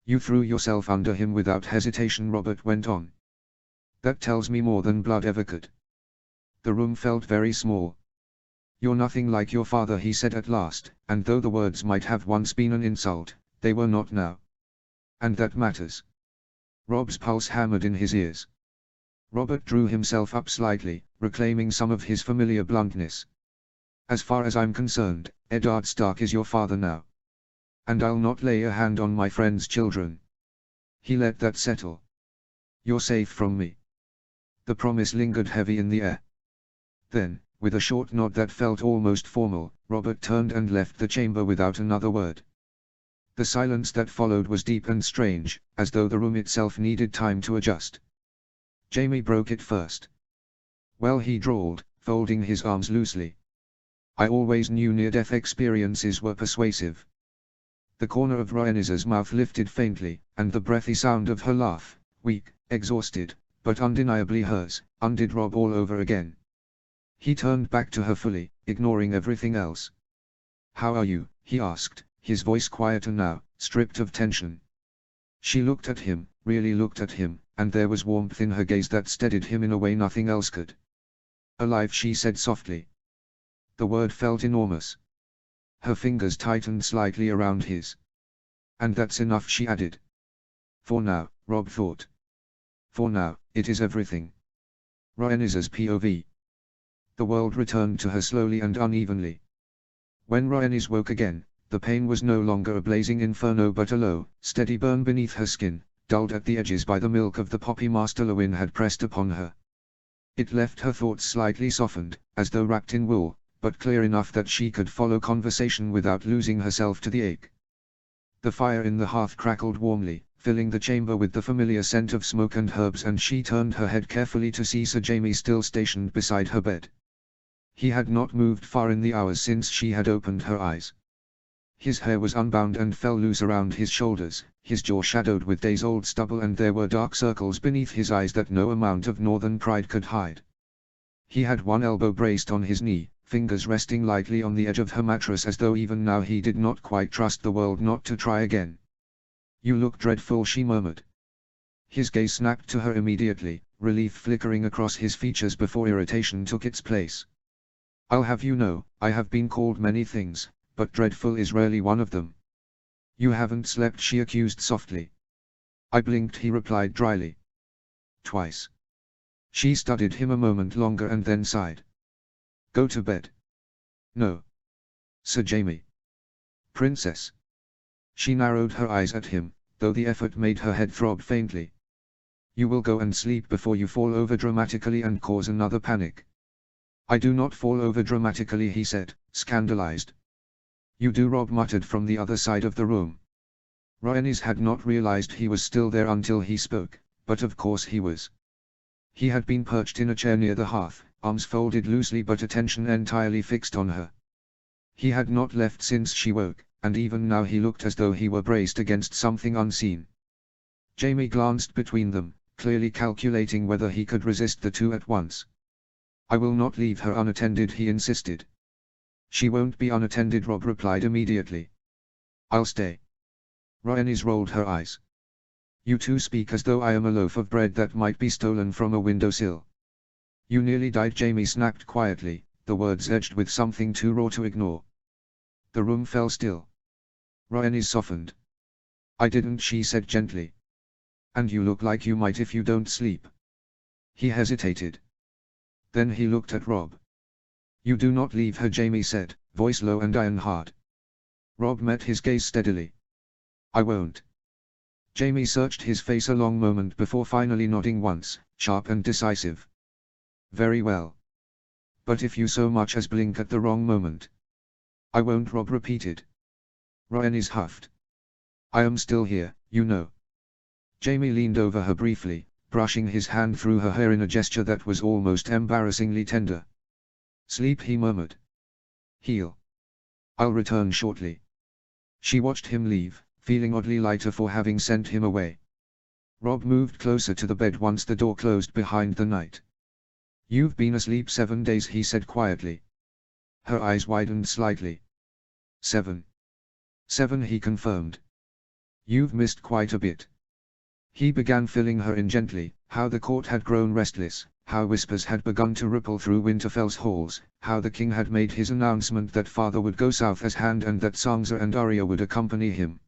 "You threw yourself under him without hesitation," Robert went on. "That tells me more than blood ever could." The room felt very small. "You're nothing like your father," he said at last, and though the words might have once been an insult, they were not now. "And that matters." Robb's pulse hammered in his ears. Robert drew himself up slightly, reclaiming some of his familiar bluntness. "As far as I'm concerned, Eddard Stark is your father now. And I'll not lay a hand on my friend's children." He let that settle. "You're safe from me." The promise lingered heavy in the air. Then, with a short nod that felt almost formal, Robert turned and left the chamber without another word. The silence that followed was deep and strange, as though the room itself needed time to adjust. Jaime broke it first. "Well," he drawled, folding his arms loosely. "I always knew near-death experiences were persuasive." The corner of Rhaenys's mouth lifted faintly, and the breathy sound of her laugh, weak, exhausted, but undeniably hers, undid Robb all over again. He turned back to her fully, ignoring everything else. "How are you?" he asked, his voice quieter now, stripped of tension. She looked at him, really looked at him, and there was warmth in her gaze that steadied him in a way nothing else could. "Alive," she said softly. The word felt enormous. Her fingers tightened slightly around his. "And that's enough," she added. "For now," Robb thought. "For now, it is everything." Rhaenys's POV. The world returned to her slowly and unevenly. When Rhaenys woke again, the pain was no longer a blazing inferno but a low, steady burn beneath her skin, dulled at the edges by the milk of the poppy Master Lewin had pressed upon her. It left her thoughts slightly softened, as though wrapped in wool, but clear enough that she could follow conversation without losing herself to the ache. The fire in the hearth crackled warmly, filling the chamber with the familiar scent of smoke and herbs, and she turned her head carefully to see Sir Jaime still stationed beside her bed. He had not moved far in the hours since she had opened her eyes. His hair was unbound and fell loose around his shoulders, his jaw shadowed with days-old stubble, and there were dark circles beneath his eyes that no amount of northern pride could hide. He had one elbow braced on his knee, fingers resting lightly on the edge of her mattress, as though even now he did not quite trust the world not to try again. "You look dreadful," she murmured. His gaze snapped to her immediately, relief flickering across his features before irritation took its place. "I'll have you know, I have been called many things, but dreadful is rarely one of them." "You haven't slept," she accused softly. "I blinked," he replied dryly. "Twice." She studied him a moment longer and then sighed. "Go to bed." "No. Sir Jaime." "Princess." She narrowed her eyes at him, though the effort made her head throb faintly. "You will go and sleep before you fall over dramatically and cause another panic." "I do not fall over dramatically," he said, scandalized. "You do," Robb muttered from the other side of the room. Rhaenys had not realized he was still there until he spoke, but of course he was. He had been perched in a chair near the hearth, arms folded loosely but attention entirely fixed on her. He had not left since she woke, and even now he looked as though he were braced against something unseen. Jaime glanced between them, clearly calculating whether he could resist the two at once. "I will not leave her unattended," he insisted. "She won't be unattended," Robb replied immediately. "I'll stay." Rhaenys rolled her eyes. You two speak as though I am a loaf of bread that might be stolen from a windowsill. You nearly died, Jaime snapped quietly, the words edged with something too raw to ignore. The room fell still. Rhaenys softened. I didn't, she said gently. And you look like you might if you don't sleep. He hesitated. Then he looked at Robb. You do not leave her, Jaime said, voice low and iron hard. Robb met his gaze steadily. I won't. Jaime searched his face a long moment before finally nodding once, sharp and decisive. Very well. But if you so much as blink at the wrong moment. I won't, Robb repeated. Rhaenys huffed. I am still here, you know. Jaime leaned over her briefly, brushing his hand through her hair in a gesture that was almost embarrassingly tender. Sleep, he murmured. Heal. I'll return shortly. She watched him leave, feeling oddly lighter for having sent him away. Robb moved closer to the bed once the door closed behind the knight. You've been asleep 7 days, he said quietly. Her eyes widened slightly. 7. 7, he confirmed. You've missed quite a bit. He began filling her in gently, how the court had grown restless, how whispers had begun to ripple through Winterfell's halls, how the king had made his announcement that father would go south as Hand and that Sansa and Arya would accompany him.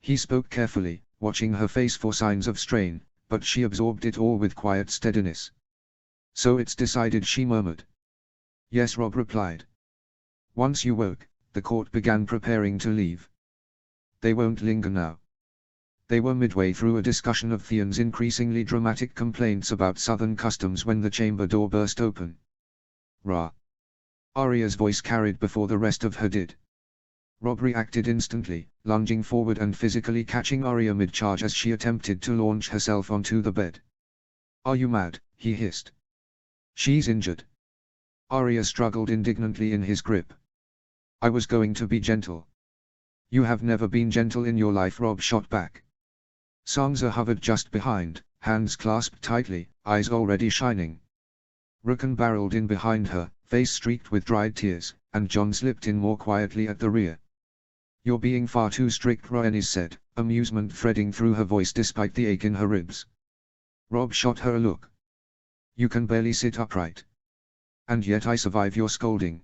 He spoke carefully, watching her face for signs of strain, but she absorbed it all with quiet steadiness. So it's decided, she murmured. Yes, Robb replied. Once you woke, the court began preparing to leave. They won't linger now. They were midway through a discussion of Theon's increasingly dramatic complaints about southern customs when the chamber door burst open. Ra. Arya's voice carried before the rest of her did. Robb reacted instantly, lunging forward and physically catching Arya mid-charge as she attempted to launch herself onto the bed. Are you mad? He hissed. She's injured. Arya struggled indignantly in his grip. I was going to be gentle. You have never been gentle in your life, Robb shot back. Sansa hovered just behind, hands clasped tightly, eyes already shining. Rickon barreled in behind her, face streaked with dried tears, and Jon slipped in more quietly at the rear. You're being far too strict, Rhaenys said, amusement threading through her voice despite the ache in her ribs. Robb shot her a look. You can barely sit upright. And yet I survive your scolding.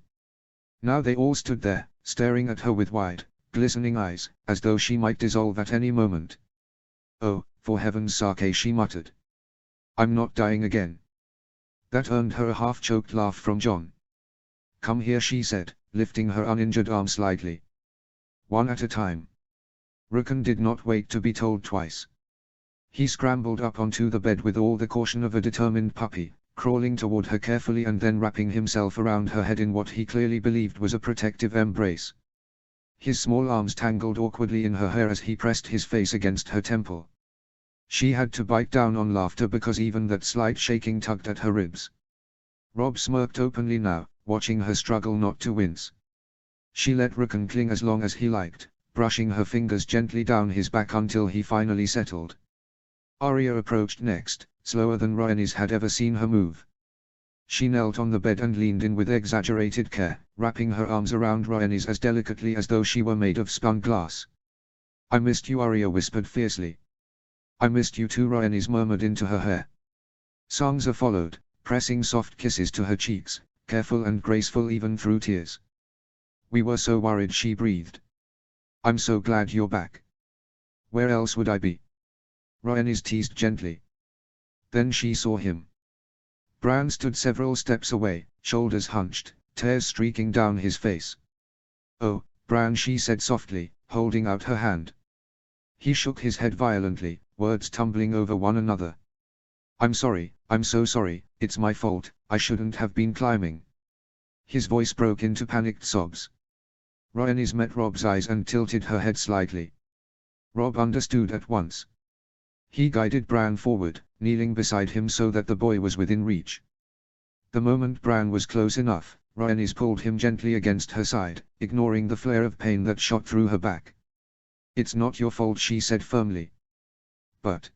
Now they all stood there, staring at her with wide, glistening eyes, as though she might dissolve at any moment. Oh, for heaven's sake, she muttered. I'm not dying again. That earned her a half-choked laugh from Jon. Come here, she said, lifting her uninjured arm slightly. One at a time. Rickon did not wait to be told twice. He scrambled up onto the bed with all the caution of a determined puppy, crawling toward her carefully and then wrapping himself around her head in what he clearly believed was a protective embrace. His small arms tangled awkwardly in her hair as he pressed his face against her temple. She had to bite down on laughter because even that slight shaking tugged at her ribs. Robb smirked openly now, watching her struggle not to wince. She let Rickon cling as long as he liked, brushing her fingers gently down his back until he finally settled. Arya approached next, slower than Rhaenys had ever seen her move. She knelt on the bed and leaned in with exaggerated care, wrapping her arms around Rhaenys as delicately as though she were made of spun glass. I missed you, Arya whispered fiercely. I missed you too, Rhaenys murmured into her hair. Sansa followed, pressing soft kisses to her cheeks, careful and graceful even through tears. We were so worried, she breathed. I'm so glad you're back. Where else would I be? Rhaenys teased gently. Then she saw him. Bran stood several steps away, shoulders hunched, tears streaking down his face. Oh, Bran, she said softly, holding out her hand. He shook his head violently, words tumbling over one another. I'm sorry, I'm so sorry, it's my fault, I shouldn't have been climbing. His voice broke into panicked sobs. Rhaenys met Robb's eyes and tilted her head slightly. Robb understood at once. He guided Bran forward, kneeling beside him so that the boy was within reach. The moment Bran was close enough, Rhaenys pulled him gently against her side, ignoring the flare of pain that shot through her back. It's not your fault, she said firmly. But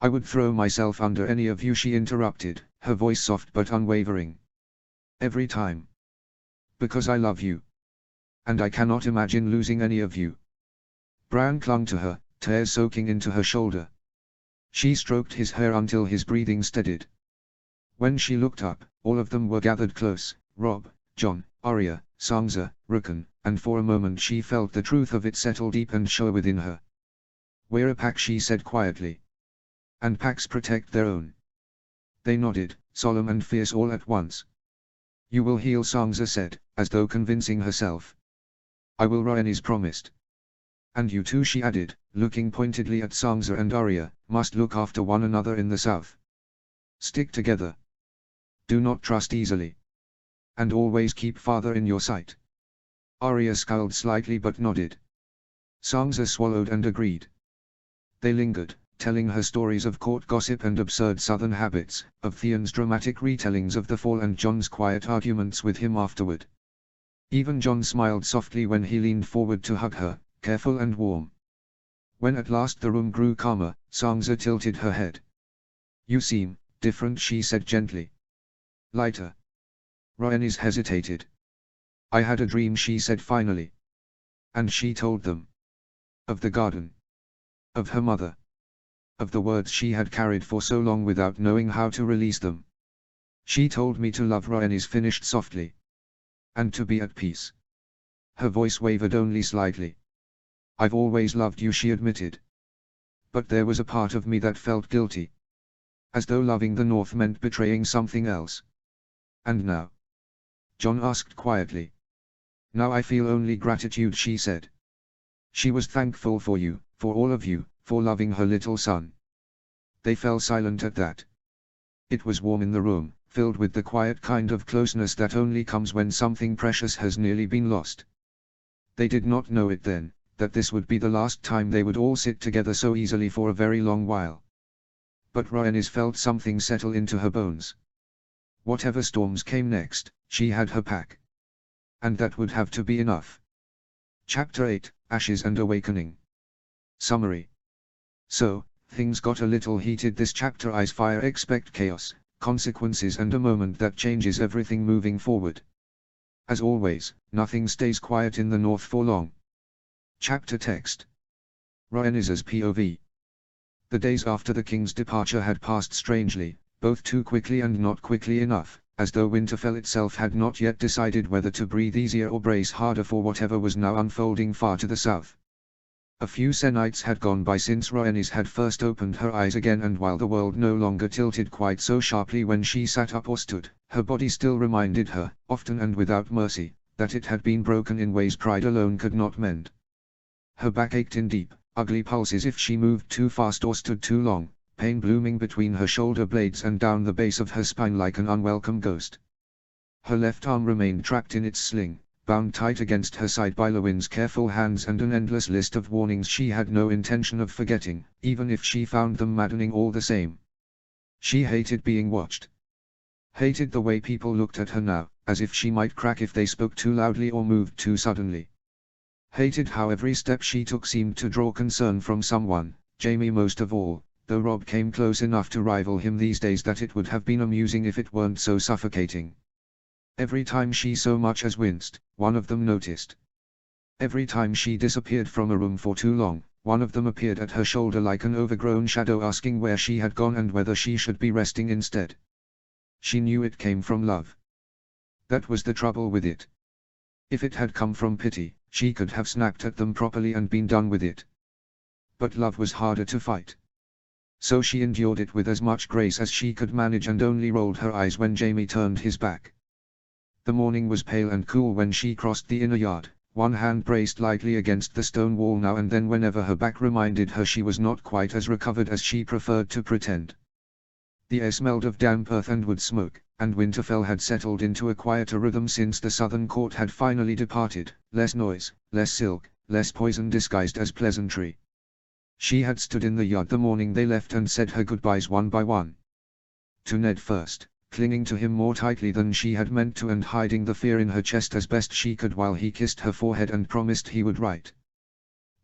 I would throw myself under any of you, she interrupted, her voice soft but unwavering. Every time. Because I love you. And I cannot imagine losing any of you. Bran clung to her, tears soaking into her shoulder. She stroked his hair until his breathing steadied. When she looked up, all of them were gathered close, Robb, Jon, Arya, Sansa, Rickon, and for a moment she felt the truth of it settle deep and sure within her. "We're a pack," she said quietly. "And packs protect their own." They nodded, solemn and fierce all at once. "You will heal," Sansa said, as though convincing herself. "I will," Rhaenys promised. "And you too," she added, looking pointedly at Sansa and Arya, "must look after one another in the south. Stick together. Do not trust easily. And always keep father in your sight." Arya scowled slightly but nodded. Sansa swallowed and agreed. They lingered, telling her stories of court gossip and absurd southern habits, of Theon's dramatic retellings of the fall and Jon's quiet arguments with him afterward. Even Jon smiled softly when he leaned forward to hug her, careful and warm. When at last the room grew calmer, Sansa tilted her head. "You seem different," she said gently. "Lighter." Rhaenys hesitated. "I had a dream," she said finally. And she told them. Of the garden. Of her mother. Of the words she had carried for so long without knowing how to release them. "She told me to love," Rhaenys finished softly. "And to be at peace." Her voice wavered only slightly. "I've always loved you," she admitted. "But there was a part of me that felt guilty. As though loving the North meant betraying something else." "And now?" Jon asked quietly. "Now I feel only gratitude," she said. She was thankful for you, for all of you, for loving her little son. They fell silent at that. It was warm in the room, filled with the quiet kind of closeness that only comes when something precious has nearly been lost. They did not know it then, that this would be the last time they would all sit together so easily for a very long while. But Rhaenys felt something settle into her bones. Whatever storms came next, she had her pack. And that would have to be enough. Chapter 8, Ashes and Awakening. Summary. So, things got a little heated this chapter. Ice Fire. Expect chaos, consequences and a moment that changes everything moving forward. As always, nothing stays quiet in the North for long. Chapter text. Rhaenys's POV. The days after the king's departure had passed strangely, both too quickly and not quickly enough, as though Winterfell itself had not yet decided whether to breathe easier or brace harder for whatever was now unfolding far to the south. A few nights had gone by since Rhaenys had first opened her eyes again, and while the world no longer tilted quite so sharply when she sat up or stood, her body still reminded her, often and without mercy, that it had been broken in ways pride alone could not mend. Her back ached in deep, ugly pulses if she moved too fast or stood too long, pain blooming between her shoulder blades and down the base of her spine like an unwelcome ghost. Her left arm remained trapped in its sling, bound tight against her side by Lewin's careful hands and an endless list of warnings she had no intention of forgetting, even if she found them maddening all the same. She hated being watched. Hated the way people looked at her now, as if she might crack if they spoke too loudly or moved too suddenly. Hated how every step she took seemed to draw concern from someone, Jaime most of all, though Robb came close enough to rival him these days that it would have been amusing if it weren't so suffocating. Every time she so much as winced, one of them noticed. Every time she disappeared from a room for too long, one of them appeared at her shoulder like an overgrown shadow asking where she had gone and whether she should be resting instead. She knew it came from love. That was the trouble with it. If it had come from pity, she could have snapped at them properly and been done with it. But love was harder to fight. So she endured it with as much grace as she could manage and only rolled her eyes when Jaime turned his back. The morning was pale and cool when she crossed the inner yard, one hand braced lightly against the stone wall now and then whenever her back reminded her she was not quite as recovered as she preferred to pretend. The air smelled of damp earth and wood smoke, and Winterfell had settled into a quieter rhythm since the southern court had finally departed, less noise, less silk, less poison disguised as pleasantry. She had stood in the yard the morning they left and said her goodbyes one by one. To Ned first, clinging to him more tightly than she had meant to and hiding the fear in her chest as best she could while he kissed her forehead and promised he would write.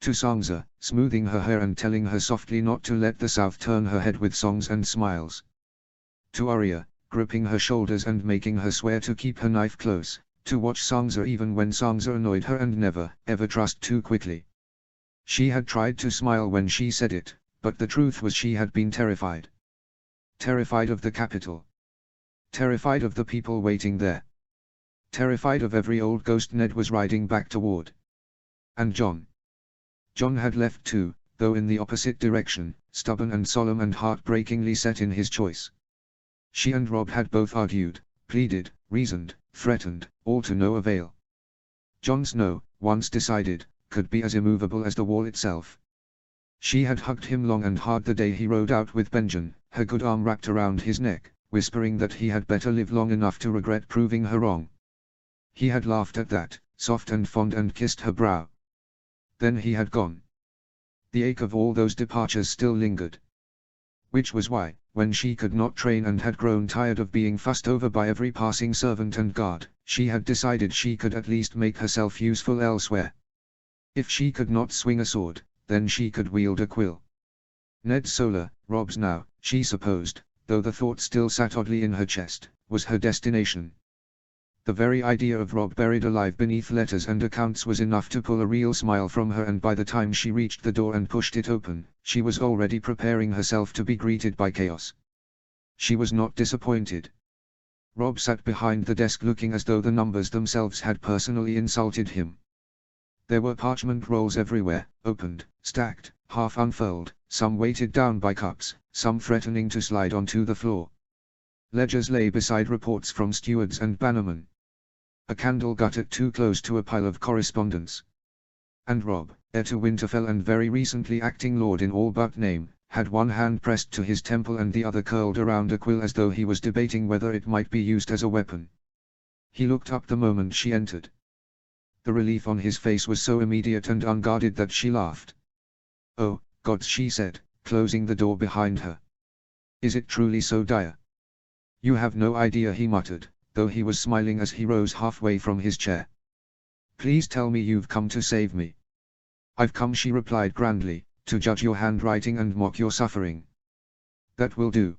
To Sansa, smoothing her hair and telling her softly not to let the south turn her head with songs and smiles. To Arya, gripping her shoulders and making her swear to keep her knife close, to watch Sansa even when Sansa annoyed her and never, ever trust too quickly. She had tried to smile when she said it, but the truth was she had been terrified. Terrified of the capital. Terrified of the people waiting there. Terrified of every old ghost Ned was riding back toward. And John. John had left too, though in the opposite direction, stubborn and solemn and heartbreakingly set in his choice. She and Rob had both argued, pleaded, reasoned, threatened, all to no avail. John's no, once decided, could be as immovable as the wall itself. She had hugged him long and hard the day he rode out with Benjen, her good arm wrapped around his neck, whispering that he had better live long enough to regret proving her wrong. He had laughed at that, soft and fond, and kissed her brow. Then he had gone. The ache of all those departures still lingered. Which was why, when she could not train and had grown tired of being fussed over by every passing servant and guard, she had decided she could at least make herself useful elsewhere. If she could not swing a sword, then she could wield a quill. Ned Solar, Rob's now, she supposed, though the thought still sat oddly in her chest, was her destination. The very idea of Rob buried alive beneath letters and accounts was enough to pull a real smile from her, and by the time she reached the door and pushed it open, she was already preparing herself to be greeted by chaos. She was not disappointed. Rob sat behind the desk looking as though the numbers themselves had personally insulted him. There were parchment rolls everywhere, opened, stacked, half unfurled, some weighted down by cups, some threatening to slide onto the floor. Ledgers lay beside reports from stewards and bannermen. A candle guttered too close to a pile of correspondence. And Rob, heir to Winterfell and very recently acting lord in all but name, had one hand pressed to his temple and the other curled around a quill as though he was debating whether it might be used as a weapon. He looked up the moment she entered. The relief on his face was so immediate and unguarded that she laughed. "Oh, gods," she said, closing the door behind her. "Is it truly so dire?" "You have no idea," he muttered, though he was smiling as he rose halfway from his chair. "Please tell me you've come to save me." "I've come," she replied grandly, "to judge your handwriting and mock your suffering." "That will do."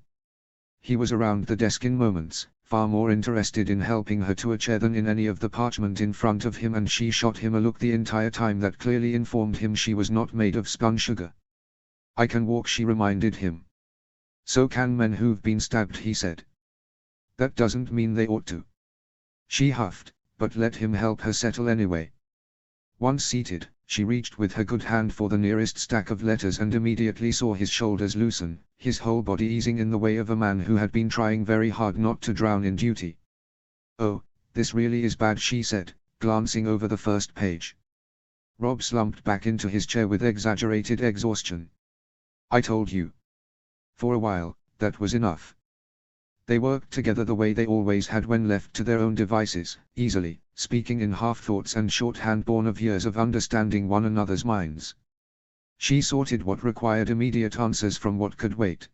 He was around the desk in moments, far more interested in helping her to a chair than in any of the parchment in front of him, and she shot him a look the entire time that clearly informed him she was not made of spun sugar. "I can walk," she reminded him. "So can men who've been stabbed," he said. "That doesn't mean they ought to." She huffed, but let him help her settle anyway. Once seated, she reached with her good hand for the nearest stack of letters and immediately saw his shoulders loosen, his whole body easing in the way of a man who had been trying very hard not to drown in duty. "Oh, this really is bad," she said, glancing over the first page. Rob slumped back into his chair with exaggerated exhaustion. "I told you." For a while, that was enough. They worked together the way they always had when left to their own devices, easily, speaking in half-thoughts and shorthand born of years of understanding one another's minds. She sorted what required immediate answers from what could wait.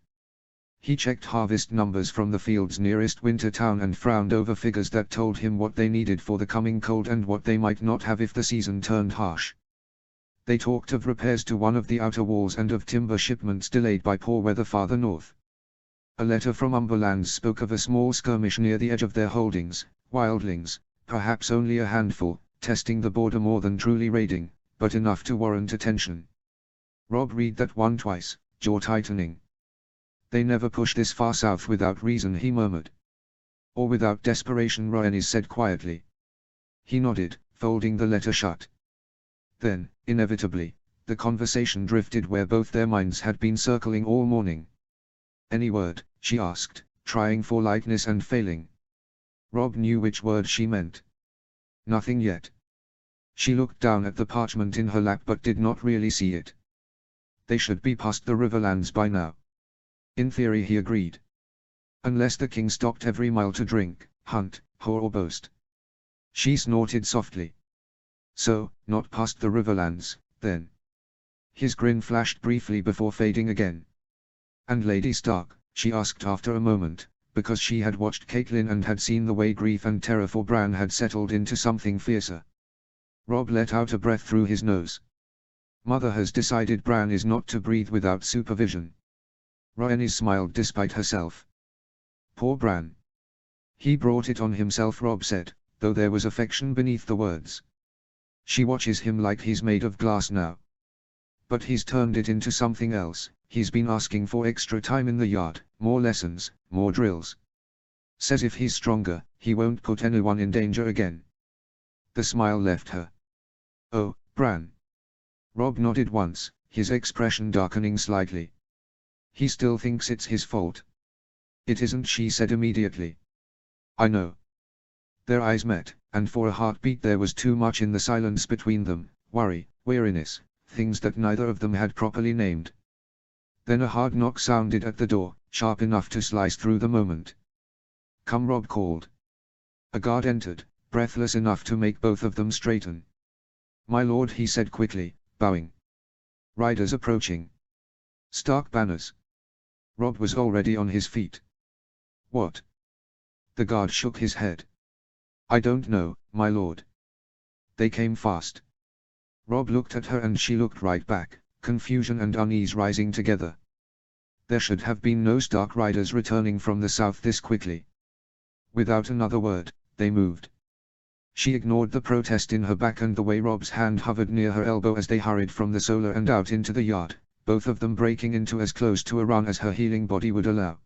He checked harvest numbers from the fields nearest Winter Town and frowned over figures that told him what they needed for the coming cold and what they might not have if the season turned harsh. They talked of repairs to one of the outer walls and of timber shipments delayed by poor weather farther north. A letter from Umberland spoke of a small skirmish near the edge of their holdings, wildlings, perhaps only a handful, testing the border more than truly raiding, but enough to warrant attention. Rob read that one twice, jaw tightening. "They never push this far south without reason," he murmured. "Or without desperation," Rhaenys said quietly. He nodded, folding the letter shut. Then, inevitably, the conversation drifted where both their minds had been circling all morning. "Any word?" she asked, trying for lightness and failing. Rob knew which word she meant. "Nothing yet." She looked down at the parchment in her lap but did not really see it. "They should be past the Riverlands by now." "In theory," he agreed. "Unless the king stopped every mile to drink, hunt, whore or boast." She snorted softly. "So, not past the Riverlands, then." His grin flashed briefly before fading again. "And Lady Stark?" she asked after a moment, because she had watched Catelyn and had seen the way grief and terror for Bran had settled into something fiercer. Rob let out a breath through his nose. "Mother has decided Bran is not to breathe without supervision." Rhaenys smiled despite herself. "Poor Bran. He brought it on himself," Rob said, though there was affection beneath the words. "She watches him like he's made of glass now." But he's turned it into something else. He's been asking for extra time in the yard, more lessons, more drills. Says if he's stronger, he won't put anyone in danger again. The smile left her. Oh, Bran. Rob nodded once, his expression darkening slightly. He still thinks it's his fault. It isn't, she said immediately. I know. Their eyes met, and for a heartbeat there was too much in the silence between them, worry, weariness, things that neither of them had properly named. Then a hard knock sounded at the door, sharp enough to slice through the moment. Come, Rob called. A guard entered, breathless enough to make both of them straighten. My lord, he said quickly, bowing. Riders approaching. Stark banners. Rob was already on his feet. What? The guard shook his head. I don't know, my lord. They came fast. Rob looked at her and she looked right back, confusion and unease rising together. There should have been no Stark riders returning from the south this quickly. Without another word, they moved. She ignored the protest in her back and the way Rob's hand hovered near her elbow as they hurried from the solar and out into the yard, both of them breaking into as close to a run as her healing body would allow.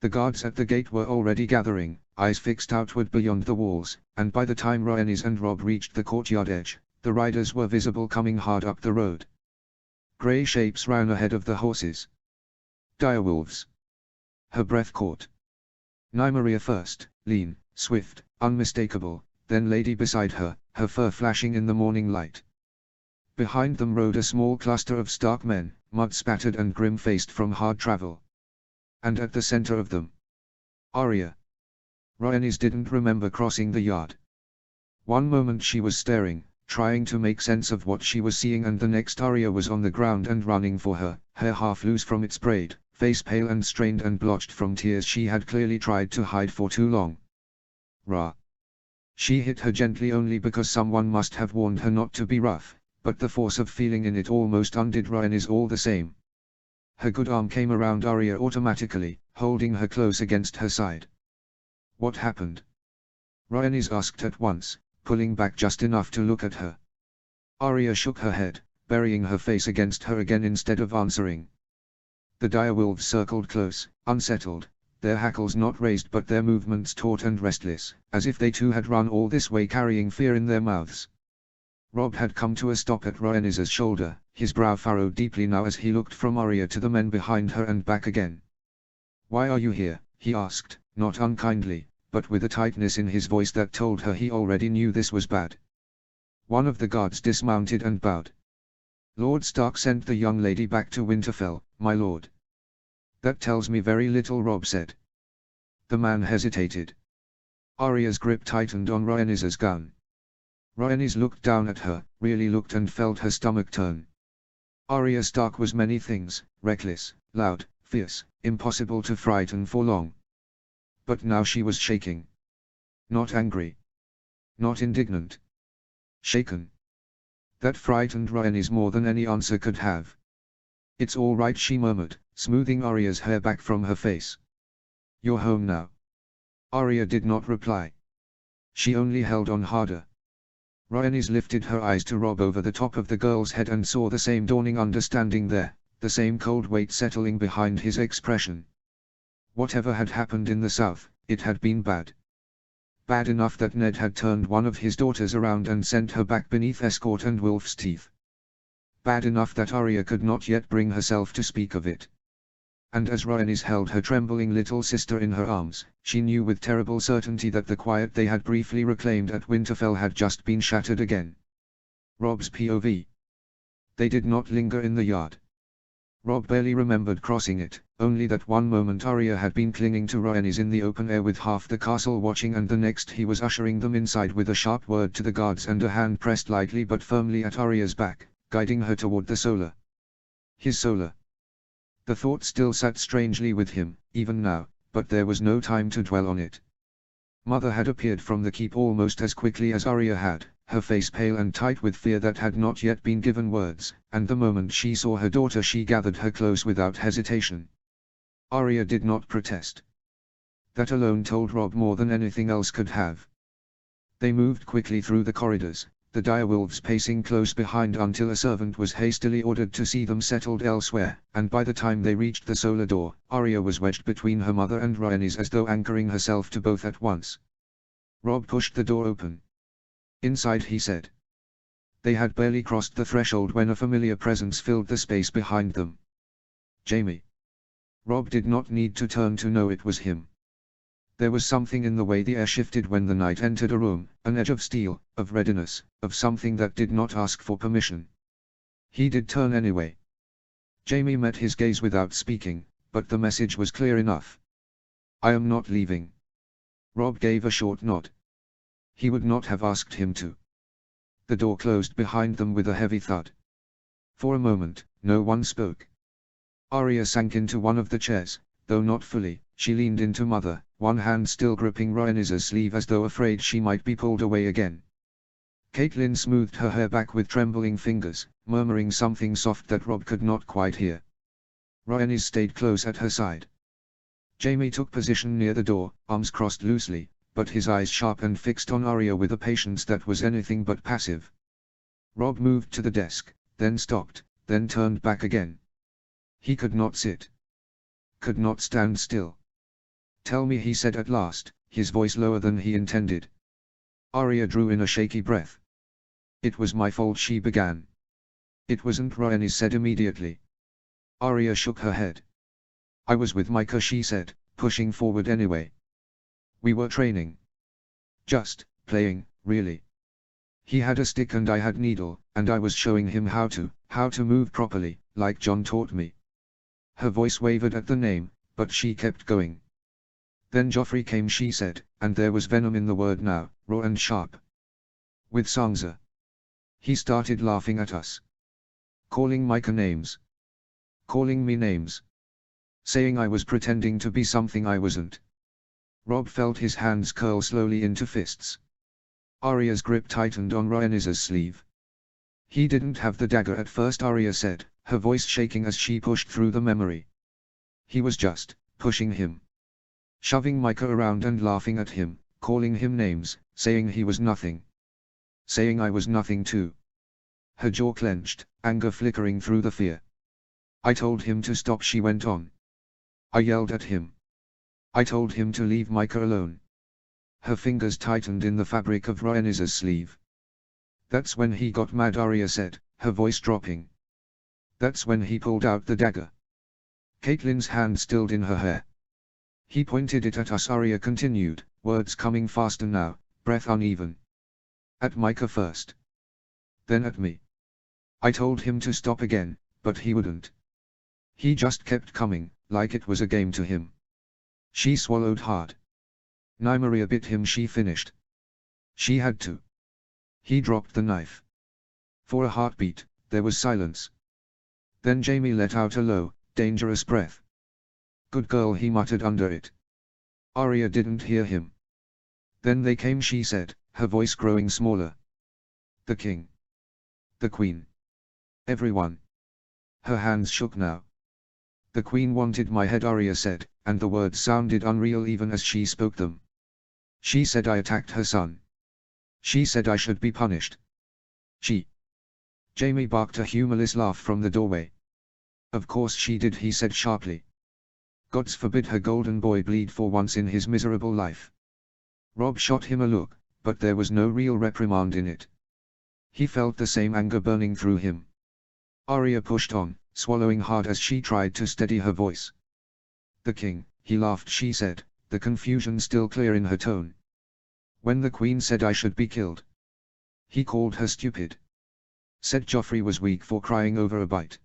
The guards at the gate were already gathering, eyes fixed outward beyond the walls, and by the time Rhaenys and Rob reached the courtyard edge, the riders were visible coming hard up the road. Grey shapes ran ahead of the horses. Direwolves. Her breath caught. Nymeria first, lean, swift, unmistakable, then lady beside her, her fur flashing in the morning light. Behind them rode a small cluster of Stark men, mud-spattered and grim-faced from hard travel. And at the center of them, Arya. Rhaenys didn't remember crossing the yard. One moment she was staring, trying to make sense of what she was seeing, and the next Arya was on the ground and running for her, hair half loose from its braid, face pale and strained and blotched from tears she had clearly tried to hide for too long. Ra. She hit her gently only because someone must have warned her not to be rough, but the force of feeling in it almost undid Rhaenys all the same. Her good arm came around Arya automatically, holding her close against her side. What happened? Rhaenys asked at once, pulling back just enough to look at her. Arya shook her head, burying her face against her again instead of answering. The direwolves circled close, unsettled, their hackles not raised but their movements taut and restless, as if they too had run all this way carrying fear in their mouths. Rob had come to a stop at Rhaenys' shoulder, his brow furrowed deeply now as he looked from Arya to the men behind her and back again. Why are you here? He asked, not unkindly, but with a tightness in his voice that told her he already knew this was bad. One of the guards dismounted and bowed. Lord Stark sent the young lady back to Winterfell, my lord. That tells me very little, Rob said. The man hesitated. Arya's grip tightened on Rhaenys' gun. Rhaenys looked down at her, really looked, and felt her stomach turn. Arya Stark was many things, reckless, loud, fierce, impossible to frighten for long. But now she was shaking. Not angry. Not indignant. Shaken. That frightened Rhaenys more than any answer could have. It's all right, she murmured, smoothing Arya's hair back from her face. You're home now. Arya did not reply. She only held on harder. Rhaenys lifted her eyes to Rob over the top of the girl's head and saw the same dawning understanding there, the same cold weight settling behind his expression. Whatever had happened in the south, it had been bad. Bad enough that Ned had turned one of his daughters around and sent her back beneath escort and wolf's teeth. Bad enough that Arya could not yet bring herself to speak of it. And as Rhaenys held her trembling little sister in her arms, she knew with terrible certainty that the quiet they had briefly reclaimed at Winterfell had just been shattered again. Rob's POV. They did not linger in the yard. Rob barely remembered crossing it, only that one moment Arya had been clinging to Rhaenys in the open air with half the castle watching, and the next he was ushering them inside with a sharp word to the guards and a hand pressed lightly but firmly at Arya's back, guiding her toward the solar. His solar. The thought still sat strangely with him, even now, but there was no time to dwell on it. Mother had appeared from the keep almost as quickly as Arya had, her face pale and tight with fear that had not yet been given words, and the moment she saw her daughter she gathered her close without hesitation. Arya did not protest. That alone told Rob more than anything else could have. They moved quickly through the corridors, the direwolves pacing close behind until a servant was hastily ordered to see them settled elsewhere, and by the time they reached the solar door, Arya was wedged between her mother and Rhaenys as though anchoring herself to both at once. Robb pushed the door open. "Inside," he said. They had barely crossed the threshold when a familiar presence filled the space behind them. Jaime. Robb did not need to turn to know it was him. There was something in the way the air shifted when the knight entered a room, an edge of steel, of readiness, of something that did not ask for permission. He did turn anyway. Jaime met his gaze without speaking, but the message was clear enough. "I am not leaving." Robb gave a short nod. He would not have asked him to. The door closed behind them with a heavy thud. For a moment, no one spoke. Arya sank into one of the chairs, though not fully. She leaned into Mother, one hand still gripping Rhaenys' sleeve as though afraid she might be pulled away again. Catelyn smoothed her hair back with trembling fingers, murmuring something soft that Robb could not quite hear. Rhaenys stayed close at her side. Jaime took position near the door, arms crossed loosely, but his eyes sharp and fixed on Arya with a patience that was anything but passive. Robb moved to the desk, then stopped, then turned back again. He could not sit. Could not stand still. "Tell me," he said at last, his voice lower than he intended. Arya drew in a shaky breath. "It was my fault," she began. "It wasn't," Rhaenys said immediately. Arya shook her head. "I was with Mycah," she said, pushing forward anyway. "We were training. Just playing, really. He had a stick and I had needle, and I was showing him how to move properly, like Jon taught me." Her voice wavered at the name, but she kept going. "Then Joffrey came," she said, and there was venom in the word now, raw and sharp. "With Sansa. He started laughing at us. Calling Mycah names. Calling me names. Saying I was pretending to be something I wasn't." Robb felt his hands curl slowly into fists. Arya's grip tightened on Rhaenys' sleeve. "He didn't have the dagger at first," Arya said, her voice shaking as she pushed through the memory. "He was just pushing him. Shoving Mycah around and laughing at him, calling him names, saying he was nothing. Saying I was nothing too." Her jaw clenched, anger flickering through the fear. "I told him to stop," she went on. "I yelled at him. I told him to leave Mycah alone." Her fingers tightened in the fabric of Rhaenys' sleeve. "That's when he got mad," Arya said, her voice dropping. "That's when he pulled out the dagger." Catelyn's hand stilled in her hair. "He pointed it at us," Arya continued, words coming faster now, breath uneven. "At Mycah first. Then at me. I told him to stop again, but he wouldn't. He just kept coming, like it was a game to him." She swallowed hard. "Nymeria bit him," she finished. "She had to." He dropped the knife. For a heartbeat, there was silence. Then Jaime let out a low, dangerous breath. "Good girl," he muttered under it. Arya didn't hear him. "Then they came," she said, her voice growing smaller. "The king. The queen. Everyone." Her hands shook now. "The queen wanted my head," Arya said, and the words sounded unreal even as she spoke them. "She said I attacked her son. She said I should be punished. She." Jaime barked a humorless laugh from the doorway. "Of course she did," he said sharply. "Gods forbid her golden boy bleed for once in his miserable life." Robb shot him a look, but there was no real reprimand in it. He felt the same anger burning through him. Arya pushed on, swallowing hard as she tried to steady her voice. "The king," he laughed, she said, the confusion still clear in her tone. "When the queen said I should be killed. He called her stupid. Said Joffrey was weak for crying over a bite."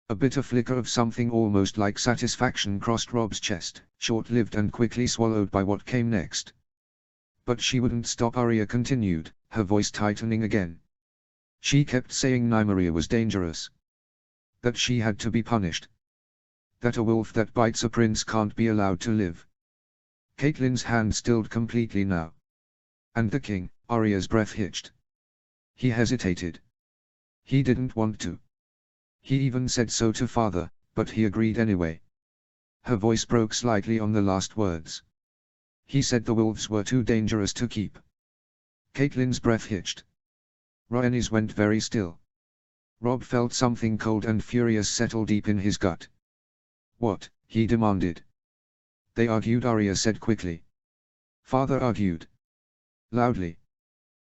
A bitter flicker of something almost like satisfaction crossed Robb's chest, short-lived and quickly swallowed by what came next. "But she wouldn't stop," Arya continued, her voice tightening again. "She kept saying Nymeria was dangerous. That she had to be punished. That a wolf that bites a prince can't be allowed to live." Catelyn's hand stilled completely now. "And the king," Arya's breath hitched. "He hesitated. He didn't want to. He even said so to father, but he agreed anyway." Her voice broke slightly on the last words. "He said the wolves were too dangerous to keep." Catelyn's breath hitched. Rhaenys went very still. Robb felt something cold and furious settle deep in his gut. What? He demanded. They argued, Arya said quickly. Father argued. Loudly.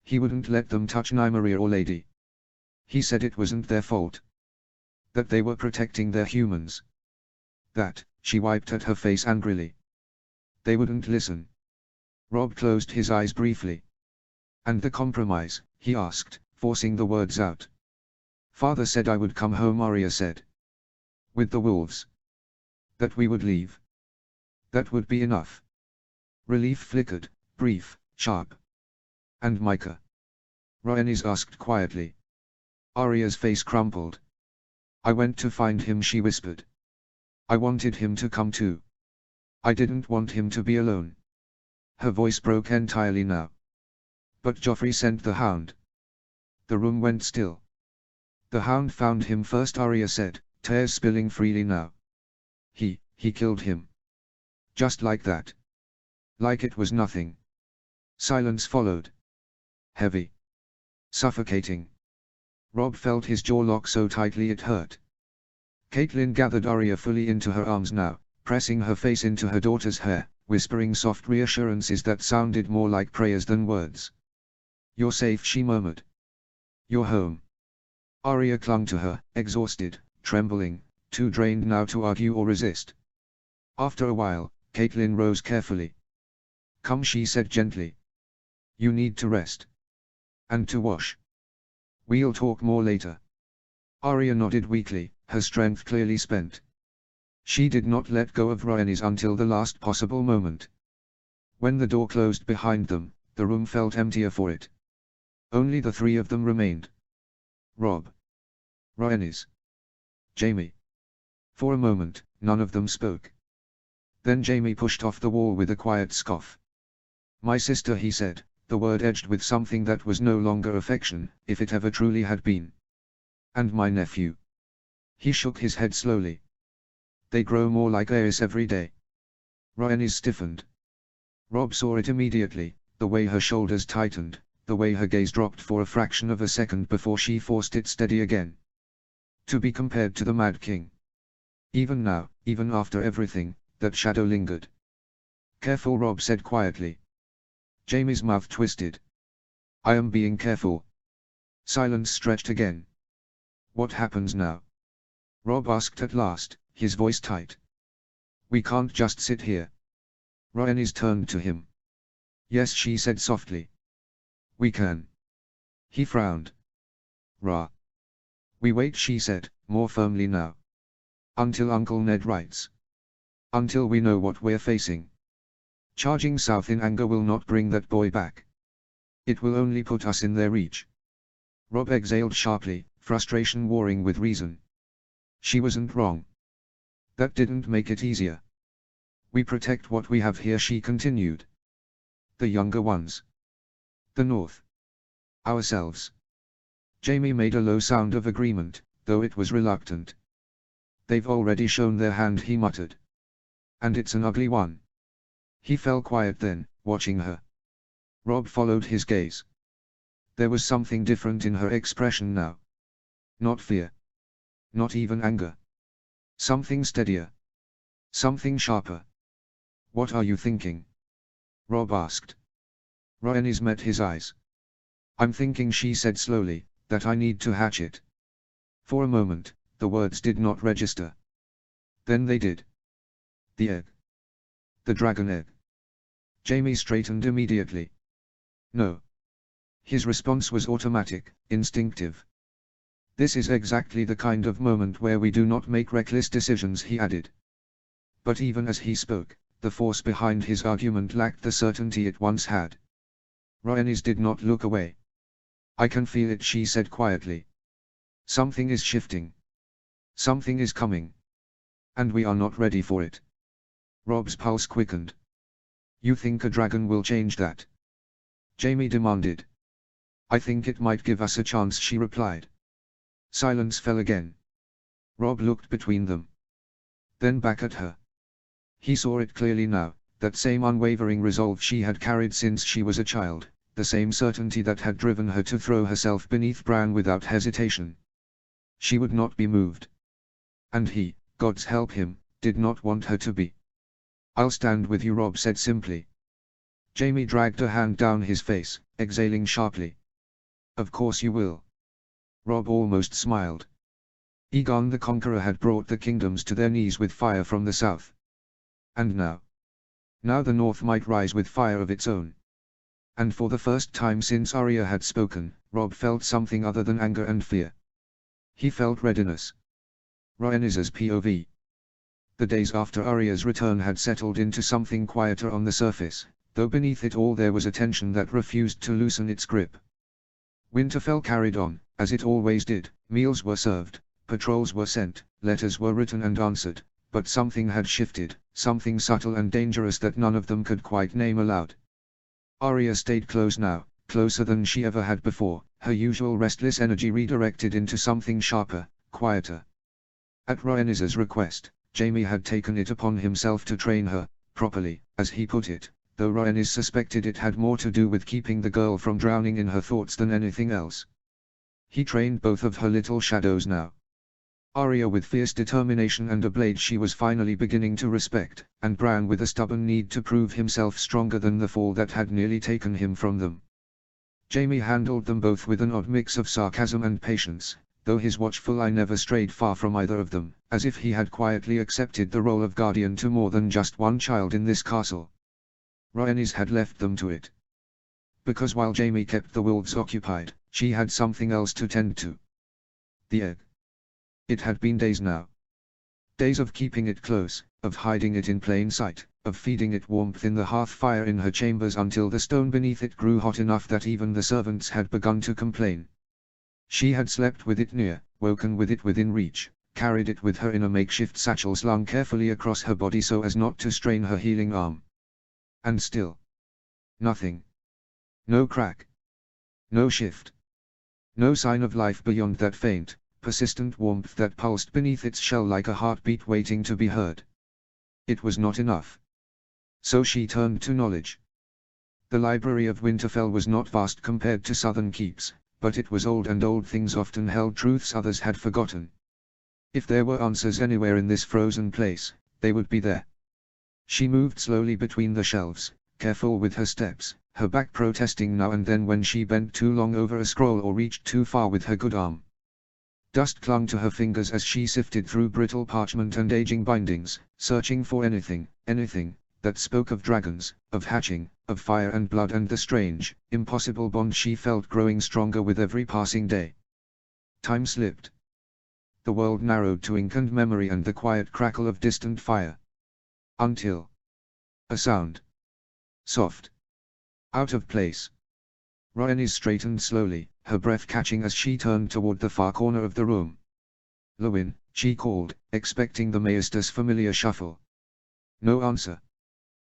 He wouldn't let them touch Nymeria or Lady. He said it wasn't their fault. That they were protecting their humans. That, she wiped at her face angrily. They wouldn't listen. Robb closed his eyes briefly. And the compromise, he asked, forcing the words out. Father said I would come home, Arya said. With the wolves. That we would leave. That would be enough. Relief flickered, brief, sharp. And Micah? Rhaenys asked quietly. Arya's face crumpled. I went to find him, she whispered. I wanted him to come too. I didn't want him to be alone. Her voice broke entirely now. But Joffrey sent the hound. The room went still. The hound found him first, Arya said, tears spilling freely now. He killed him. Just like that. Like it was nothing. Silence followed. Heavy. Suffocating. Robb felt his jaw lock so tightly it hurt. Catelyn gathered Arya fully into her arms now, pressing her face into her daughter's hair, whispering soft reassurances that sounded more like prayers than words. You're safe, she murmured. You're home. Arya clung to her, exhausted, trembling, too drained now to argue or resist. After a while, Catelyn rose carefully. Come, she said gently. You need to rest. And to wash. We'll talk more later. Arya nodded weakly, her strength clearly spent. She did not let go of Rhaenys until the last possible moment. When the door closed behind them, the room felt emptier for it. Only the three of them remained. Robb. Rhaenys. Jaime. For a moment, none of them spoke. Then Jaime pushed off the wall with a quiet scoff. My sister, he said, the word edged with something that was no longer affection, if it ever truly had been. And my nephew. He shook his head slowly. They grow more like Aerys every day. Rhaenys stiffened. Robb saw it immediately, the way her shoulders tightened, the way her gaze dropped for a fraction of a second before she forced it steady again. To be compared to the Mad King. Even now, even after everything, that shadow lingered. Careful, Robb said quietly. Jaime's mouth twisted. I am being careful. Silence stretched again. What happens now? Robb asked at last, his voice tight. We can't just sit here. Rhaenys turned to him. Yes, she said softly. We can. He frowned. Ra. We wait, she said, more firmly now. Until Uncle Ned writes. Until we know what we're facing. Charging south in anger will not bring that boy back. It will only put us in their reach. Robb exhaled sharply, frustration warring with reason. She wasn't wrong. That didn't make it easier. We protect what we have here, she continued. The younger ones. The North. Ourselves. Jaime made a low sound of agreement, though it was reluctant. They've already shown their hand, he muttered. And it's an ugly one. He fell quiet then, watching her. Robb followed his gaze. There was something different in her expression now. Not fear. Not even anger. Something steadier. Something sharper. What are you thinking? Robb asked. Rhaenys met his eyes. I'm thinking, she said slowly, that I need to hatch it. For a moment, the words did not register. Then they did. The egg. The dragon egg. Jaime straightened immediately. No. His response was automatic, instinctive. This is exactly the kind of moment where we do not make reckless decisions, he added. But even as he spoke, the force behind his argument lacked the certainty it once had. Rhaenys did not look away. I can feel it, she said quietly. Something is shifting. Something is coming. And we are not ready for it. Robb's pulse quickened. You think a dragon will change that? Jaime demanded. I think it might give us a chance, she replied. Silence fell again. Robb looked between them. Then back at her. He saw it clearly now, that same unwavering resolve she had carried since she was a child, the same certainty that had driven her to throw herself beneath Bran without hesitation. She would not be moved. And he, God's help him, did not want her to be. "I'll stand with you," Robb said simply. Jaime dragged a hand down his face, exhaling sharply. "Of course you will." Robb almost smiled. Aegon the Conqueror had brought the kingdoms to their knees with fire from the south. And now? Now the north might rise with fire of its own. And for the first time since Arya had spoken, Robb felt something other than anger and fear. He felt readiness. Rhaenys's POV. The days after Arya's return had settled into something quieter on the surface, though beneath it all there was a tension that refused to loosen its grip. Winterfell carried on, as it always did. Meals were served, patrols were sent, letters were written and answered, but something had shifted, something subtle and dangerous that none of them could quite name aloud. Arya stayed close now, closer than she ever had before, her usual restless energy redirected into something sharper, quieter. At Rhaenys's request, Jaime had taken it upon himself to train her, properly, as he put it, though Rhaenys suspected it had more to do with keeping the girl from drowning in her thoughts than anything else. He trained both of her little shadows now. Arya with fierce determination and a blade she was finally beginning to respect, and Bran with a stubborn need to prove himself stronger than the fall that had nearly taken him from them. Jaime handled them both with an odd mix of sarcasm and patience, though his watchful eye never strayed far from either of them, as if he had quietly accepted the role of guardian to more than just one child in this castle. Rhaenys had left them to it. Because while Jaime kept the wolves occupied, she had something else to tend to. The egg. It had been days now. Days of keeping it close, of hiding it in plain sight, of feeding it warmth in the hearth fire in her chambers until the stone beneath it grew hot enough that even the servants had begun to complain. She had slept with it near, woken with it within reach, carried it with her in a makeshift satchel slung carefully across her body so as not to strain her healing arm. And still. Nothing. No crack. No shift. No sign of life beyond that faint, persistent warmth that pulsed beneath its shell like a heartbeat waiting to be heard. It was not enough. So she turned to knowledge. The library of Winterfell was not vast compared to southern keeps, but it was old, and old things often held truths others had forgotten. If there were answers anywhere in this frozen place, they would be there. She moved slowly between the shelves, careful with her steps, her back protesting now and then when she bent too long over a scroll or reached too far with her good arm. Dust clung to her fingers as she sifted through brittle parchment and aging bindings, searching for anything, that spoke of dragons, of hatching, of fire and blood and the strange, impossible bond she felt growing stronger with every passing day. Time slipped. The world narrowed to ink and memory and the quiet crackle of distant fire. Until a sound. Soft. Out of place. Rhaenys straightened slowly, her breath catching as she turned toward the far corner of the room. "Lewyn," she called, expecting the Maesters' familiar shuffle. No answer.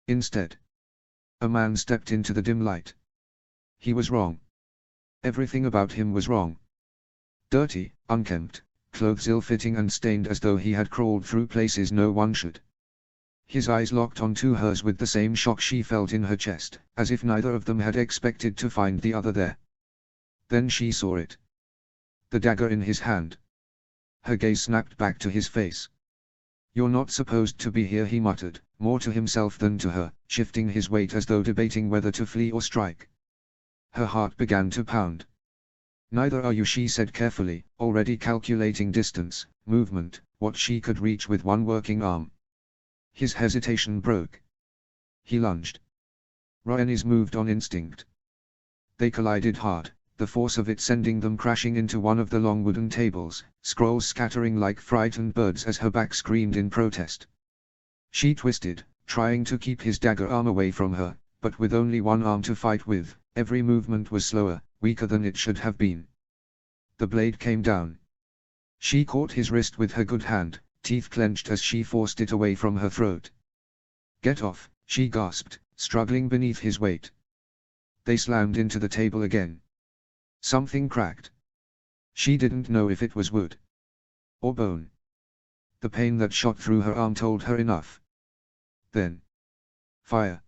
Instead, a man stepped into the dim light. He was wrong. Everything about him was wrong. Dirty, unkempt, clothes ill-fitting and stained as though he had crawled through places no one should. His eyes locked onto hers with the same shock she felt in her chest, as if neither of them had expected to find the other there. Then she saw it. The dagger in his hand. Her gaze snapped back to his face. "You're not supposed to be here," he muttered, more to himself than to her, shifting his weight as though debating whether to flee or strike. Her heart began to pound. "Neither are you," she said carefully, already calculating distance, movement, what she could reach with one working arm. His hesitation broke. He lunged. Rhaenys moved on instinct. They collided hard, the force of it sending them crashing into one of the long wooden tables, scrolls scattering like frightened birds as her back screamed in protest. She twisted, trying to keep his dagger arm away from her, but with only one arm to fight with, every movement was slower, weaker than it should have been. The blade came down. She caught his wrist with her good hand, teeth clenched as she forced it away from her throat. "Get off," she gasped, struggling beneath his weight. They slammed into the table again. Something cracked. She didn't know if it was wood or bone. The pain that shot through her arm told her enough. Then. Fire.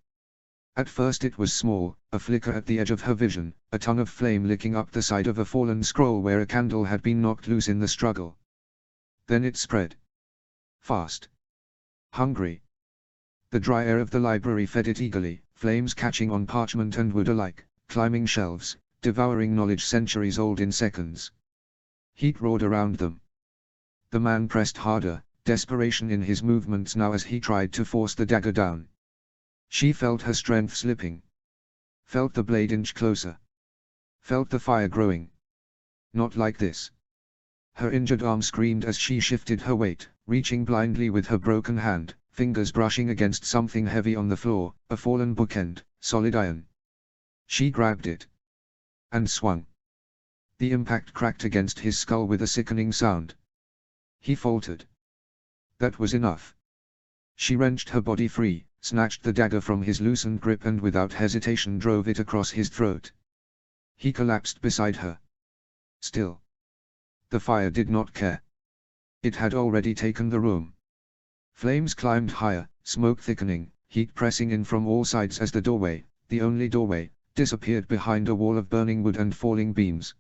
At first it was small, a flicker at the edge of her vision, a tongue of flame licking up the side of a fallen scroll where a candle had been knocked loose in the struggle. Then it spread. Fast. Hungry. The dry air of the library fed it eagerly, flames catching on parchment and wood alike, climbing shelves, devouring knowledge centuries old in seconds. Heat roared around them. The man pressed harder, desperation in his movements now as he tried to force the dagger down. She felt her strength slipping. Felt the blade inch closer. Felt the fire growing. Not like this. Her injured arm screamed as she shifted her weight, reaching blindly with her broken hand, fingers brushing against something heavy on the floor, a fallen bookend, solid iron. She grabbed it. And swung. The impact cracked against his skull with a sickening sound. He faltered. That was enough. She wrenched her body free, snatched the dagger from his loosened grip and without hesitation drove it across his throat. He collapsed beside her. Still. The fire did not care. It had already taken the room. Flames climbed higher, smoke thickening, heat pressing in from all sides as the doorway, the only doorway, disappeared behind a wall of burning wood and falling beams.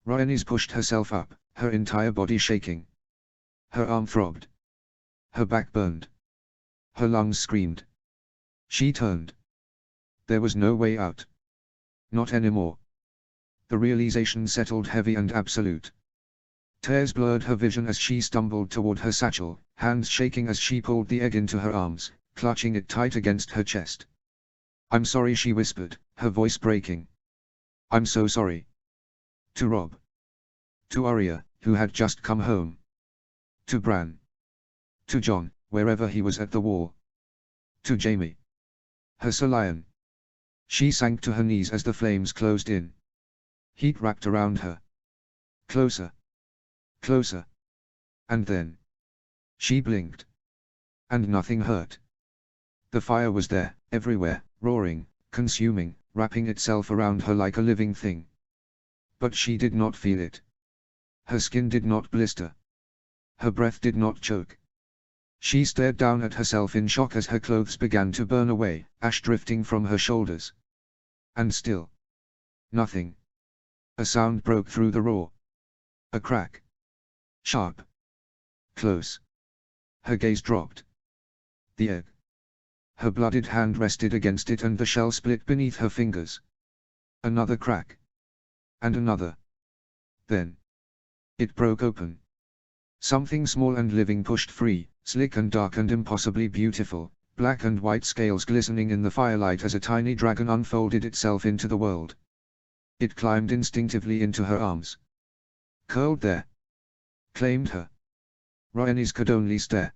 Rhaenys pushed herself up, her entire body shaking. Her arm throbbed. Her back burned. Her lungs screamed. She turned. There was no way out. Not anymore. The realization settled heavy and absolute. Tears blurred her vision as she stumbled toward her satchel, hands shaking as she pulled the egg into her arms, clutching it tight against her chest. "I'm sorry," she whispered, her voice breaking. "I'm so sorry." To Robb. To Arya, who had just come home. To Bran. To Jon, wherever he was at the wall. To Jaime. Her Sir Lion. She sank to her knees as the flames closed in. Heat wrapped around her. Closer. Closer. And then. She blinked. And nothing hurt. The fire was there, everywhere, roaring, consuming, wrapping itself around her like a living thing. But she did not feel it. Her skin did not blister. Her breath did not choke. She stared down at herself in shock as her clothes began to burn away, ash drifting from her shoulders. And still. Nothing. A sound broke through the roar. A crack. Sharp. Close. Her gaze dropped. The egg. Her blooded hand rested against it and the shell split beneath her fingers. Another crack. And another. Then. It broke open. Something small and living pushed free, slick and dark and impossibly beautiful, black and white scales glistening in the firelight as a tiny dragon unfolded itself into the world. It climbed instinctively into her arms. Curled there. Claimed her. Rhaenys could only stare.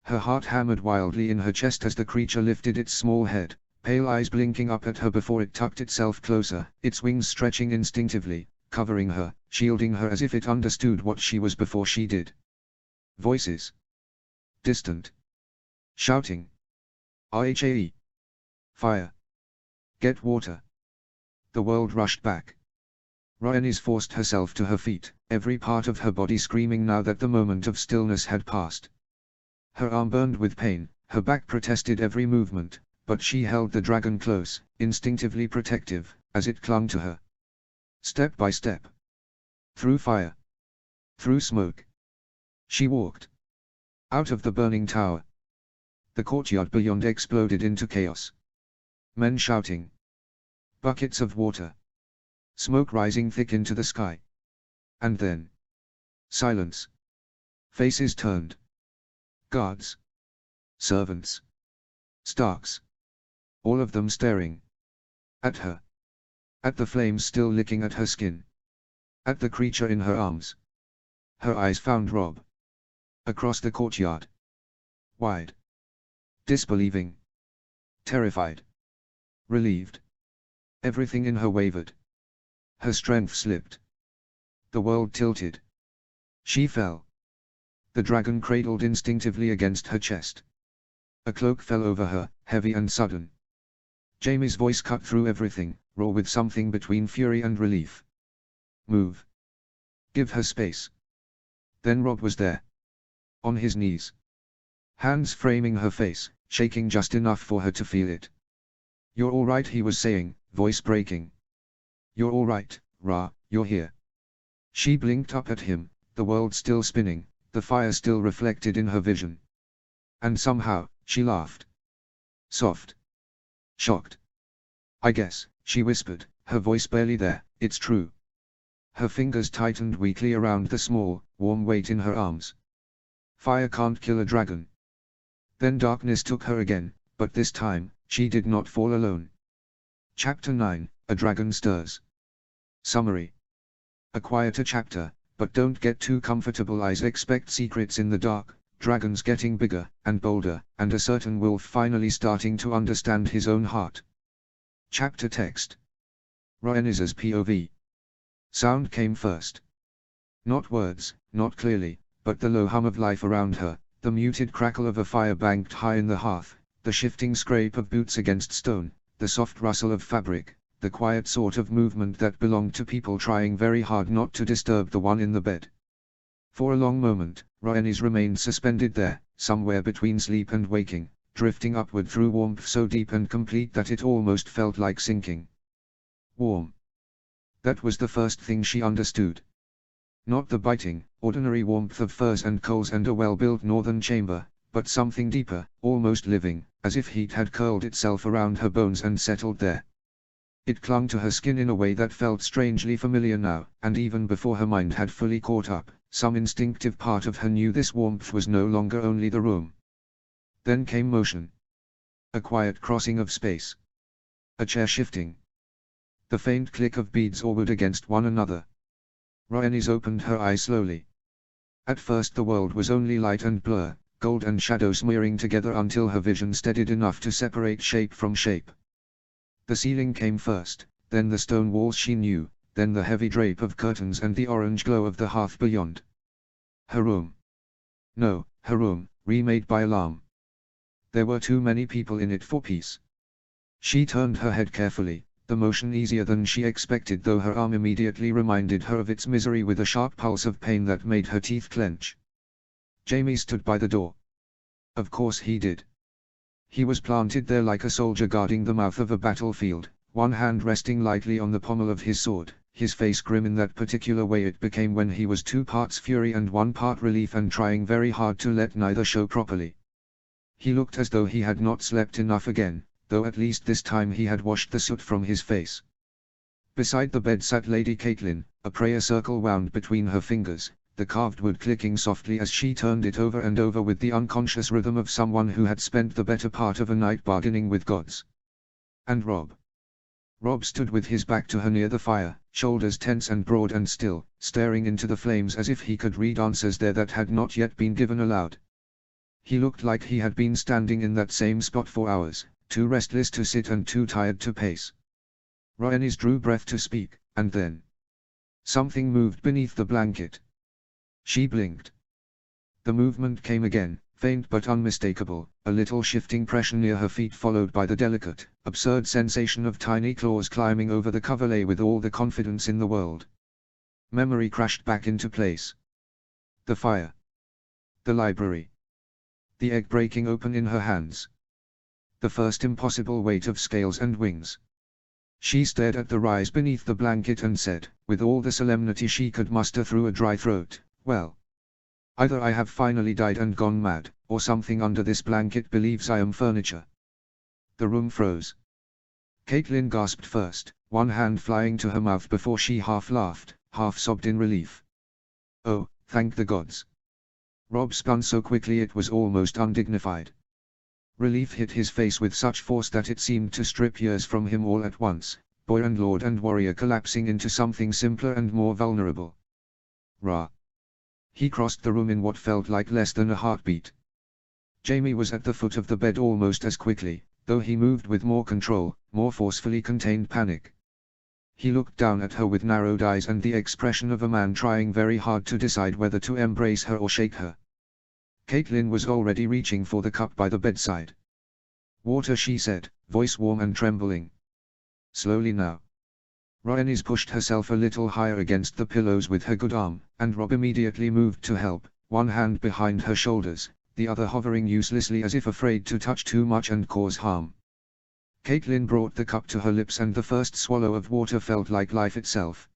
Her heart hammered wildly in her chest as the creature lifted its small head, pale eyes blinking up at her before it tucked itself closer, its wings stretching instinctively, covering her, shielding her as if it understood what she was before she did. Voices. Distant. Shouting. "Rhae. Fire. Get water." The world rushed back. Rhaenys forced herself to her feet, every part of her body screaming now that the moment of stillness had passed. Her arm burned with pain, her back protested every movement, but she held the dragon close, instinctively protective, as it clung to her. Step by step. Through fire. Through smoke. She walked. Out of the burning tower. The courtyard beyond exploded into chaos. Men shouting. Buckets of water. Smoke rising thick into the sky. And then. Silence. Faces turned. Guards. Servants. Starks. All of them staring. At her. At the flames still licking at her skin. At the creature in her arms. Her eyes found Robb. Across the courtyard. Wide. Disbelieving. Terrified. Relieved. Everything in her wavered. Her strength slipped. The world tilted. She fell. The dragon cradled instinctively against her chest. A cloak fell over her, heavy and sudden. Jaime's voice cut through everything, raw with something between fury and relief. "Move. Give her space." Then Robb was there. On his knees. Hands framing her face, shaking just enough for her to feel it. You're all right, he was saying, voice breaking. You're all right, Ra, you're here. She blinked up at him, the world still spinning, the fire still reflected in her vision. And somehow, she laughed. Soft. Shocked. I guess, she whispered, her voice barely there, it's true. Her fingers tightened weakly around the small, warm weight in her arms. Fire can't kill a dragon. Then darkness took her again, but this time, she did not fall alone. Chapter 9, A Dragon Stirs. Summary. A quieter chapter, but don't get too comfortable. I expect secrets in the dark, dragons getting bigger and bolder, and a certain wolf finally starting to understand his own heart. Chapter text. Rhaenys's POV. Sound came first. Not words, not clearly, but the low hum of life around her, the muted crackle of a fire banked high in the hearth, the shifting scrape of boots against stone, the soft rustle of fabric, the quiet sort of movement that belonged to people trying very hard not to disturb the one in the bed. For a long moment, Rhaenys remained suspended there, somewhere between sleep and waking, drifting upward through warmth so deep and complete that it almost felt like sinking. Warm. That was the first thing she understood. Not the biting, ordinary warmth of furs and coals and a well-built northern chamber, but something deeper, almost living, as if heat had curled itself around her bones and settled there. It clung to her skin in a way that felt strangely familiar now, and even before her mind had fully caught up, some instinctive part of her knew this warmth was no longer only the room. Then came motion. A quiet crossing of space. A chair shifting. The faint click of beads or wood against one another. Rhaenys opened her eyes slowly. At first the world was only light and blur, gold and shadow smearing together until her vision steadied enough to separate shape from shape. The ceiling came first, then the stone walls she knew, then the heavy drape of curtains and the orange glow of the hearth beyond. Her room. No, her room, remade by alarm. There were too many people in it for peace. She turned her head carefully, the motion easier than she expected, though her arm immediately reminded her of its misery with a sharp pulse of pain that made her teeth clench. Jaime stood by the door. Of course he did. He was planted there like a soldier guarding the mouth of a battlefield, one hand resting lightly on the pommel of his sword, his face grim in that particular way it became when he was 2 parts fury and 1 part relief, and trying very hard to let neither show properly. He looked as though he had not slept enough again, though at least this time he had washed the soot from his face. Beside the bed sat Lady Catelyn, a prayer circle wound between her fingers, the carved wood clicking softly as she turned it over and over with the unconscious rhythm of someone who had spent the better part of a night bargaining with gods. And Robb. Robb stood with his back to her near the fire, shoulders tense and broad and still, staring into the flames as if he could read answers there that had not yet been given aloud. He looked like he had been standing in that same spot for hours, too restless to sit and too tired to pace. Rhaenys drew breath to speak, and then something moved beneath the blanket. She blinked. The movement came again, faint but unmistakable, a little shifting pressure near her feet followed by the delicate, absurd sensation of tiny claws climbing over the coverlay with all the confidence in the world. Memory crashed back into place. The fire. The library. The egg breaking open in her hands. The first impossible weight of scales and wings. She stared at the rise beneath the blanket and said, with all the solemnity she could muster through a dry throat, "Well. Either I have finally died and gone mad, or something under this blanket believes I am furniture." The room froze. Catelyn gasped first, one hand flying to her mouth before she half laughed, half sobbed in relief. "Oh, thank the gods." Robb spun so quickly it was almost undignified. Relief hit his face with such force that it seemed to strip years from him all at once, boy and lord and warrior collapsing into something simpler and more vulnerable. Ra. He crossed the room in what felt like less than a heartbeat. Jaime was at the foot of the bed almost as quickly, though he moved with more control, more forcefully contained panic. He looked down at her with narrowed eyes and the expression of a man trying very hard to decide whether to embrace her or shake her. Catelyn was already reaching for the cup by the bedside. "Water," she said, voice warm and trembling. "Slowly now." Rhaenys pushed herself a little higher against the pillows with her good arm, and Robb immediately moved to help, one hand behind her shoulders, the other hovering uselessly as if afraid to touch too much and cause harm. Caitlin brought the cup to her lips and the first swallow of water felt like life itself.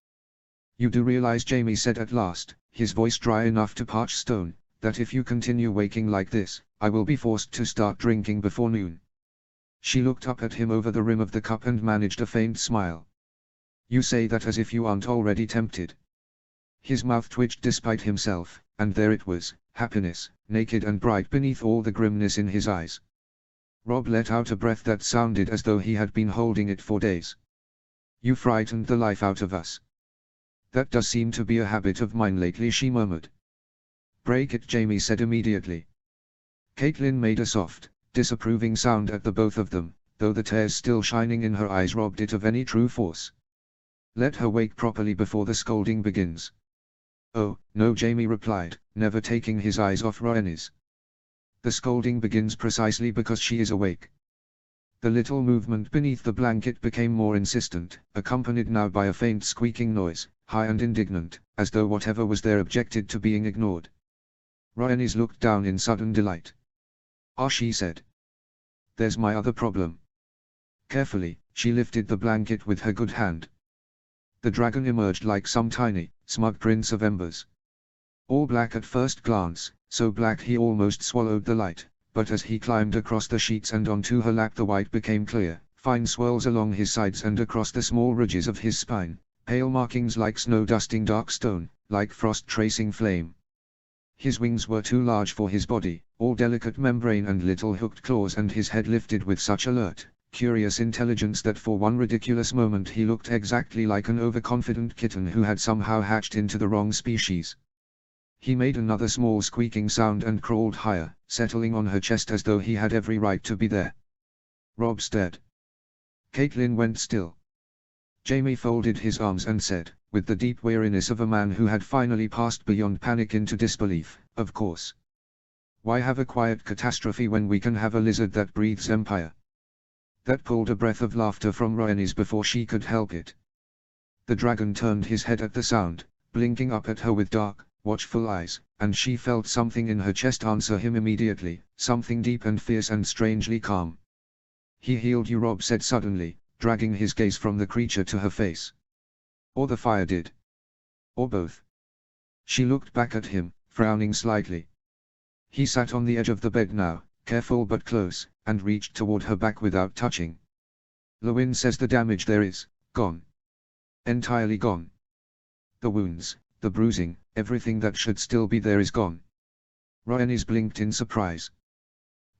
You do realize, Jamie said at last, his voice dry enough to parch stone, that if you continue waking like this, I will be forced to start drinking before noon. She looked up at him over the rim of the cup and managed a faint smile. You say that as if you aren't already tempted. His mouth twitched despite himself, and there it was, happiness, naked and bright beneath all the grimness in his eyes. Rob let out a breath that sounded as though he had been holding it for days. You frightened the life out of us. That does seem to be a habit of mine lately, she murmured. Break it, Jamie said immediately. Caitlin made a soft, disapproving sound at the both of them, though the tears still shining in her eyes robbed it of any true force. Let her wake properly before the scolding begins. Oh, no, Jamie replied, never taking his eyes off Rhaenys. The scolding begins precisely because she is awake. The little movement beneath the blanket became more insistent, accompanied now by a faint squeaking noise, high and indignant, as though whatever was there objected to being ignored. Rhaenys looked down in sudden delight. Ah, she said. There's my other problem. Carefully, she lifted the blanket with her good hand. The dragon emerged like some tiny, smug prince of embers. All black at first glance, so black he almost swallowed the light, but as he climbed across the sheets and onto her lap the white became clear, fine swirls along his sides and across the small ridges of his spine, pale markings like snow dusting dark stone, like frost tracing flame. His wings were too large for his body, all delicate membrane and little hooked claws, and his head lifted with such alert, curious intelligence that for one ridiculous moment he looked exactly like an overconfident kitten who had somehow hatched into the wrong species. He made another small squeaking sound and crawled higher, settling on her chest as though he had every right to be there. Rob stared. Caitlin went still. Jamie folded his arms and said, with the deep weariness of a man who had finally passed beyond panic into disbelief, of course. Why have a quiet catastrophe when we can have a lizard that breathes empire? That pulled a breath of laughter from Rhaenys before she could help it. The dragon turned his head at the sound, blinking up at her with dark, watchful eyes, and she felt something in her chest answer him immediately, something deep and fierce and strangely calm. He healed you, Rob said suddenly, dragging his gaze from the creature to her face. Or the fire did. Or both. She looked back at him, frowning slightly. He sat on the edge of the bed now, careful but close, and reached toward her back without touching. Lewin says the damage there is gone. Entirely gone. The wounds, the bruising, everything that should still be there is gone. Rhaenys blinked in surprise.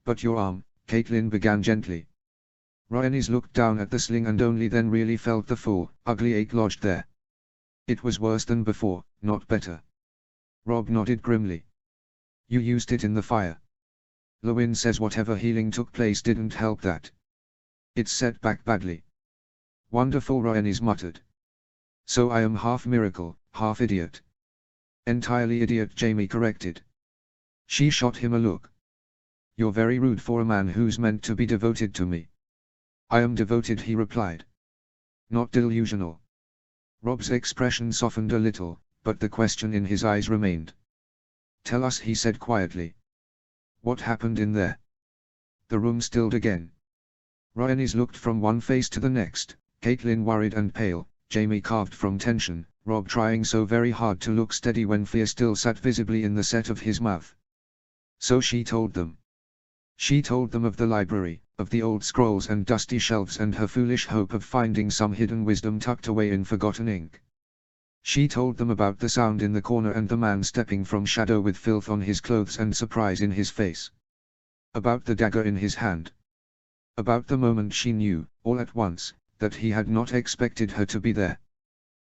But your arm, Caitlin began gently. Rhaenys looked down at the sling and only then really felt the full, ugly ache lodged there. It was worse than before, not better. Rob nodded grimly. You used it in the fire. Lewin says whatever healing took place didn't help that. It's set back badly. Wonderful, Rhaenys muttered. So I am half miracle, half idiot. Entirely idiot, Jamie corrected. She shot him a look. You're very rude for a man who's meant to be devoted to me. I am devoted, he replied. Not delusional. Rob's expression softened a little, but the question in his eyes remained. Tell us, he said quietly. What happened in there? The room stilled again. Rhaenys looked from one face to the next, Caitlin worried and pale, Jamie carved from tension, Rob trying so very hard to look steady when fear still sat visibly in the set of his mouth. So she told them. She told them of the library, of the old scrolls and dusty shelves and her foolish hope of finding some hidden wisdom tucked away in forgotten ink. She told them about the sound in the corner and the man stepping from shadow with filth on his clothes and surprise in his face. About the dagger in his hand. About the moment she knew, all at once, that he had not expected her to be there.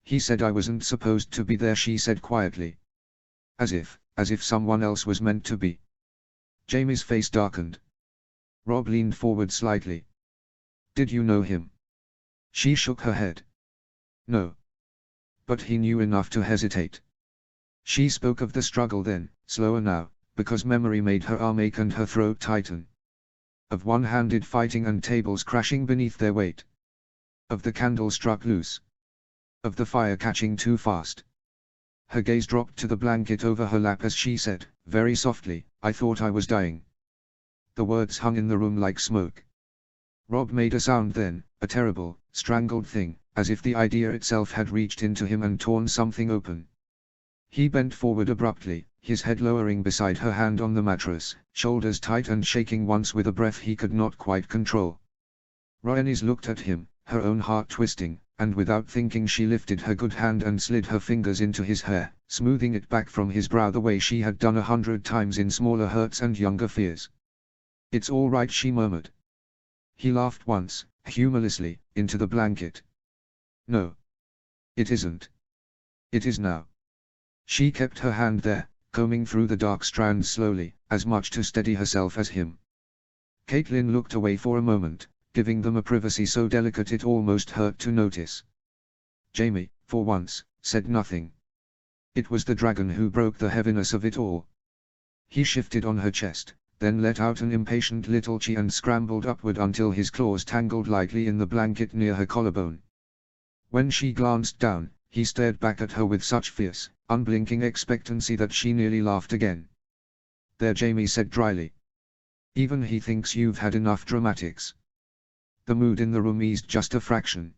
He said I wasn't supposed to be there, she said quietly. As if someone else was meant to be. Jamie's face darkened. Rob leaned forward slightly. Did you know him? She shook her head. No. But he knew enough to hesitate. She spoke of the struggle then, slower now, because memory made her arm ache and her throat tighten. Of one-handed fighting and tables crashing beneath their weight. Of the candle struck loose. Of the fire catching too fast. Her gaze dropped to the blanket over her lap as she said, very softly, I thought I was dying. The words hung in the room like smoke. Rob made a sound then, a terrible, strangled thing, as if the idea itself had reached into him and torn something open. He bent forward abruptly, his head lowering beside her hand on the mattress, shoulders tight and shaking once with a breath he could not quite control. Rhaenys looked at him, her own heart twisting, and without thinking she lifted her good hand and slid her fingers into his hair, smoothing it back from his brow the way she had done 100 times in smaller hurts and younger fears. "It's all right," she murmured. He laughed once, humorlessly, into the blanket. "No. It isn't. It is now." She kept her hand there, combing through the dark strands slowly, as much to steady herself as him. Catelyn looked away for a moment, giving them a privacy so delicate it almost hurt to notice. Jaime, for once, said nothing. It was the dragon who broke the heaviness of it all. He shifted on her chest, then let out an impatient little chi and scrambled upward until his claws tangled lightly in the blanket near her collarbone. When she glanced down, he stared back at her with such fierce, unblinking expectancy that she nearly laughed again. "There," Jaime said dryly. "Even he thinks you've had enough dramatics." The mood in the room eased just a fraction.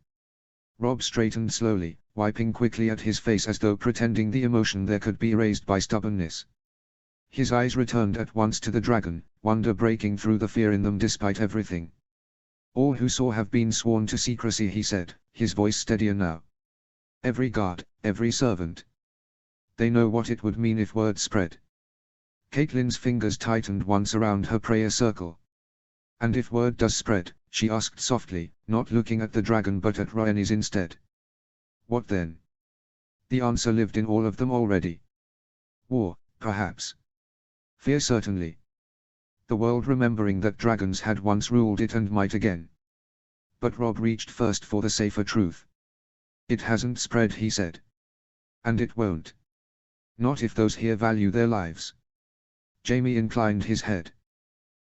Rob straightened slowly, wiping quickly at his face as though pretending the emotion there could be erased by stubbornness. His eyes returned at once to the dragon, wonder breaking through the fear in them despite everything. "All who saw have been sworn to secrecy," he said, his voice steadier now. "Every guard, every servant. They know what it would mean if word spread." Catelyn's fingers tightened once around her prayer circle. "And if word does spread?" she asked softly, not looking at the dragon but at Rhaenys instead. "What then?" The answer lived in all of them already. War, perhaps. Fear certainly. The world remembering that dragons had once ruled it and might again. But Rob reached first for the safer truth. "It hasn't spread," he said. "And it won't. Not if those here value their lives." Jaime inclined his head.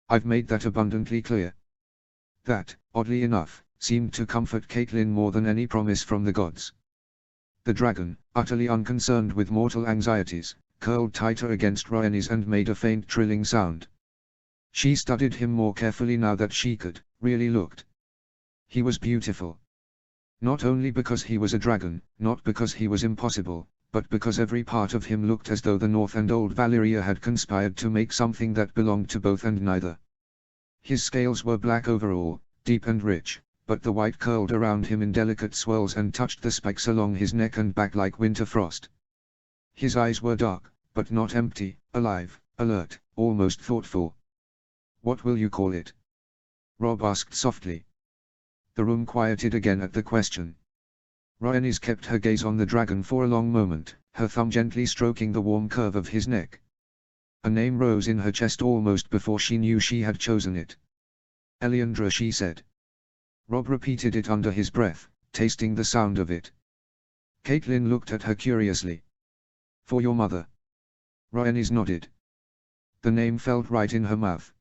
"I've made that abundantly clear." That, oddly enough, seemed to comfort Catelyn more than any promise from the gods. The dragon, utterly unconcerned with mortal anxieties, curled tighter against Rhaenys and made a faint trilling sound. She studied him more carefully now that she could, really looked. He was beautiful. Not only because he was a dragon, not because he was impossible, but because every part of him looked as though the North and old Valyria had conspired to make something that belonged to both and neither. His scales were black overall, deep and rich, but the white curled around him in delicate swirls and touched the spikes along his neck and back like winter frost. His eyes were dark, but not empty, alive, alert, almost thoughtful. "What will you call it?" Rob asked softly. The room quieted again at the question. Rhaenys kept her gaze on the dragon for a long moment, her thumb gently stroking the warm curve of his neck. A name rose in her chest almost before she knew she had chosen it. "Elyandra," she said. Rob repeated it under his breath, tasting the sound of it. Catelyn looked at her curiously. "For your mother?" Rhaenys nodded. The name felt right in her mouth.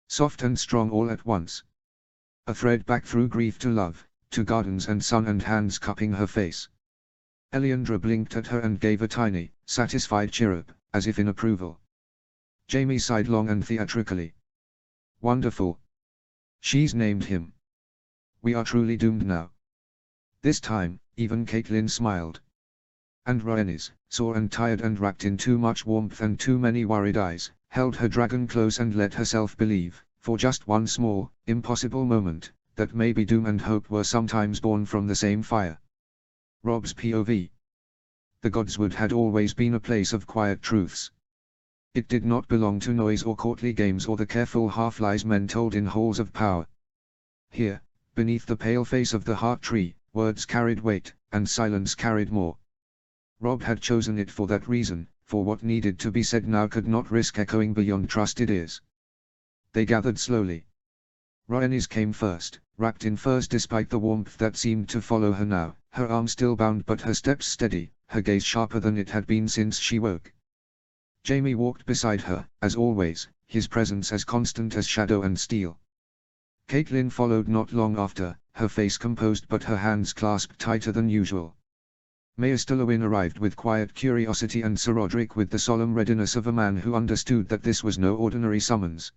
Soft and strong all at once. A thread back through grief to love, to gardens and sun and hands cupping her face. Elyandra blinked at her and gave a tiny, satisfied chirrup, as if in approval. Jaime sighed long and theatrically. "Wonderful. She's named him. We are truly doomed now." This time, even Catelyn smiled. And Rhaenys, sore and tired and wrapped in too much warmth and too many worried eyes, held her dragon close and let herself believe, for just one small, impossible moment, that maybe doom and hope were sometimes born from the same fire. Rob's POV. The Godswood had always been a place of quiet truths. It did not belong to noise or courtly games or the careful half-lies men told in halls of power. Here, beneath the pale face of the heart tree, words carried weight, and silence carried more. Rob had chosen it for that reason, for what needed to be said now could not risk echoing beyond trusted ears. They gathered slowly. Rhaenys came first, wrapped in furs despite the warmth that seemed to follow her now, her arm still bound but her steps steady, her gaze sharper than it had been since she woke. Jaime walked beside her, as always, his presence as constant as shadow and steel. Catelyn followed not long after, her face composed but her hands clasped tighter than usual. Maester Lewin arrived with quiet curiosity and Sir Roderick with the solemn readiness of a man who understood that this was no ordinary summons.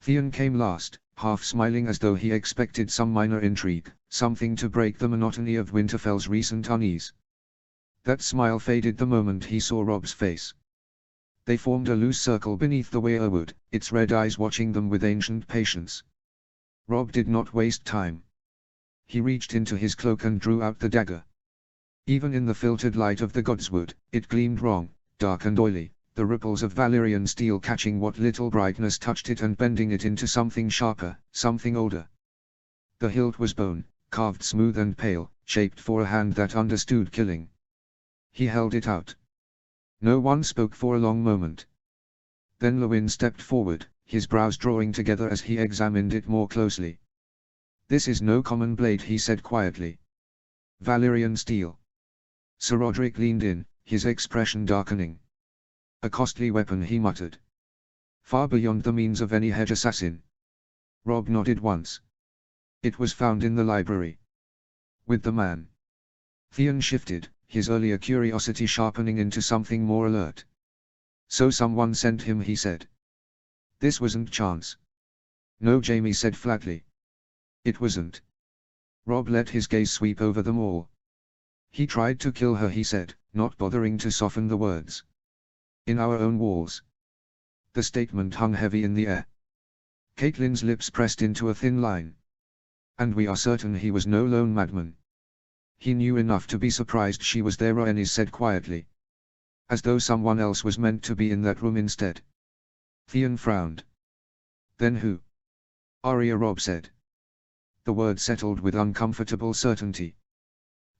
Theon came last, half smiling as though he expected some minor intrigue, something to break the monotony of Winterfell's recent unease. That smile faded the moment he saw Robb's face. They formed a loose circle beneath the weirwood, its red eyes watching them with ancient patience. Robb did not waste time. He reached into his cloak and drew out the dagger. Even in the filtered light of the godswood, it gleamed wrong, dark and oily, the ripples of Valyrian steel catching what little brightness touched it and bending it into something sharper, something older. The hilt was bone, carved smooth and pale, shaped for a hand that understood killing. He held it out. No one spoke for a long moment. Then Lewin stepped forward, his brows drawing together as he examined it more closely. "This is no common blade," he said quietly. "Valyrian steel." Sir Roderick leaned in, his expression darkening. "A costly weapon," he muttered. "Far beyond the means of any hedge assassin." Robb nodded once. "It was found in the library. With the man." Theon shifted, his earlier curiosity sharpening into something more alert. "So someone sent him," he said. "This wasn't chance." "No," Jaime said flatly. "It wasn't." Robb let his gaze sweep over them all. "He tried to kill her," he said, not bothering to soften the words. "In our own walls." The statement hung heavy in the air. Catelyn's lips pressed into a thin line. "And we are certain he was no lone madman." "He knew enough to be surprised she was there," Rhaenys said quietly. "As though someone else was meant to be in that room instead." Theon frowned. "Then who?" "Arya," Robb said. The word settled with uncomfortable certainty.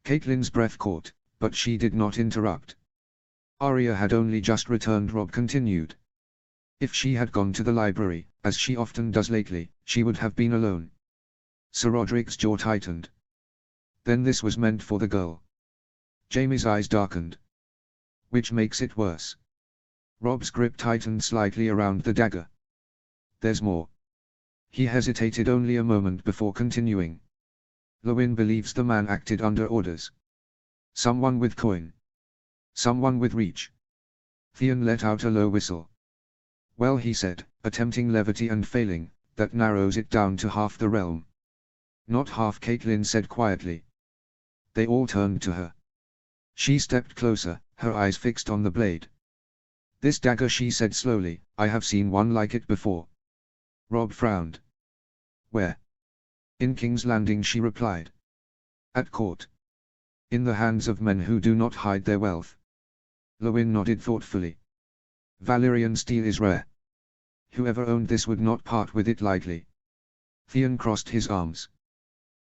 Catelyn's breath caught, but she did not interrupt. "Arya had only just returned," Robb continued. "If she had gone to the library, as she often does lately, she would have been alone." Sir Roderick's jaw tightened. "Then this was meant for the girl." Jaime's eyes darkened. "Which makes it worse." Robb's grip tightened slightly around the dagger. "There's more." He hesitated only a moment before continuing. "Lewin believes the man acted under orders. Someone with coin. Someone with reach." Theon let out a low whistle. "Well," he said, attempting levity and failing, "that narrows it down to half the realm." "Not half," Catelyn said quietly. They all turned to her. She stepped closer, her eyes fixed on the blade. "This dagger," she said slowly, "I have seen one like it before." Robb frowned. "Where?" "In King's Landing," she replied. "At court. In the hands of men who do not hide their wealth." Lewin nodded thoughtfully. "Valyrian steel is rare. Whoever owned this would not part with it lightly." Theon crossed his arms.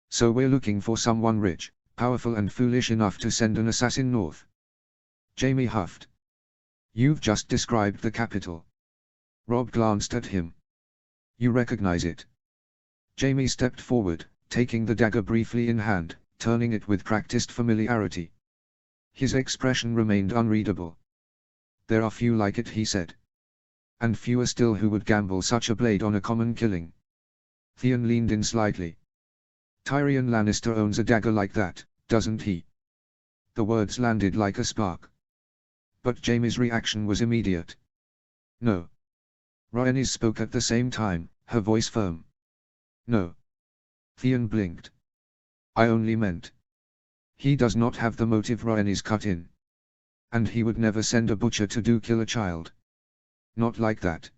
"So we're looking for someone rich, powerful and foolish enough to send an assassin north." Jaime huffed. "You've just described the capital." Robb glanced at him. "You recognize it?" Jaime stepped forward, taking the dagger briefly in hand, turning it with practiced familiarity. His expression remained unreadable. "There are few like it," he said. "And fewer still who would gamble such a blade on a common killing." Theon leaned in slightly. "Tyrion Lannister owns a dagger like that, doesn't he?" The words landed like a spark. But Jaime's reaction was immediate. "No." Rhaenys spoke at the same time, her voice firm. "No." Theon blinked. "I only meant. He does not have the motive," Rhaenys cut in. "And he would never send a butcher to kill a child. Not like that."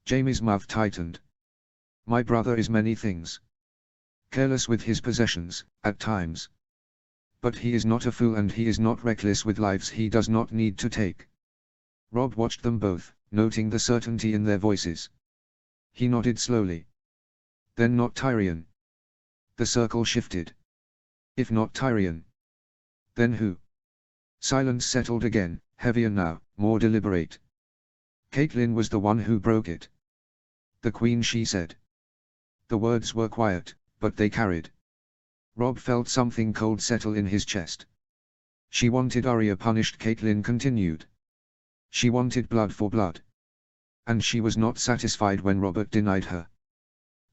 Jaime's mouth tightened. "My brother is many things. Careless with his possessions, at times. But he is not a fool and he is not reckless with lives he does not need to take." Robb watched them both, noting the certainty in their voices. He nodded slowly. "Then not Tyrion." The circle shifted. "If not Tyrion, then who?" Silence settled again, heavier now, more deliberate. Catelyn was the one who broke it. "The Queen," she said. The words were quiet, but they carried. Robb felt something cold settle in his chest. "She wanted Arya punished," Catelyn continued. "She wanted blood for blood. And she was not satisfied when Robert denied her."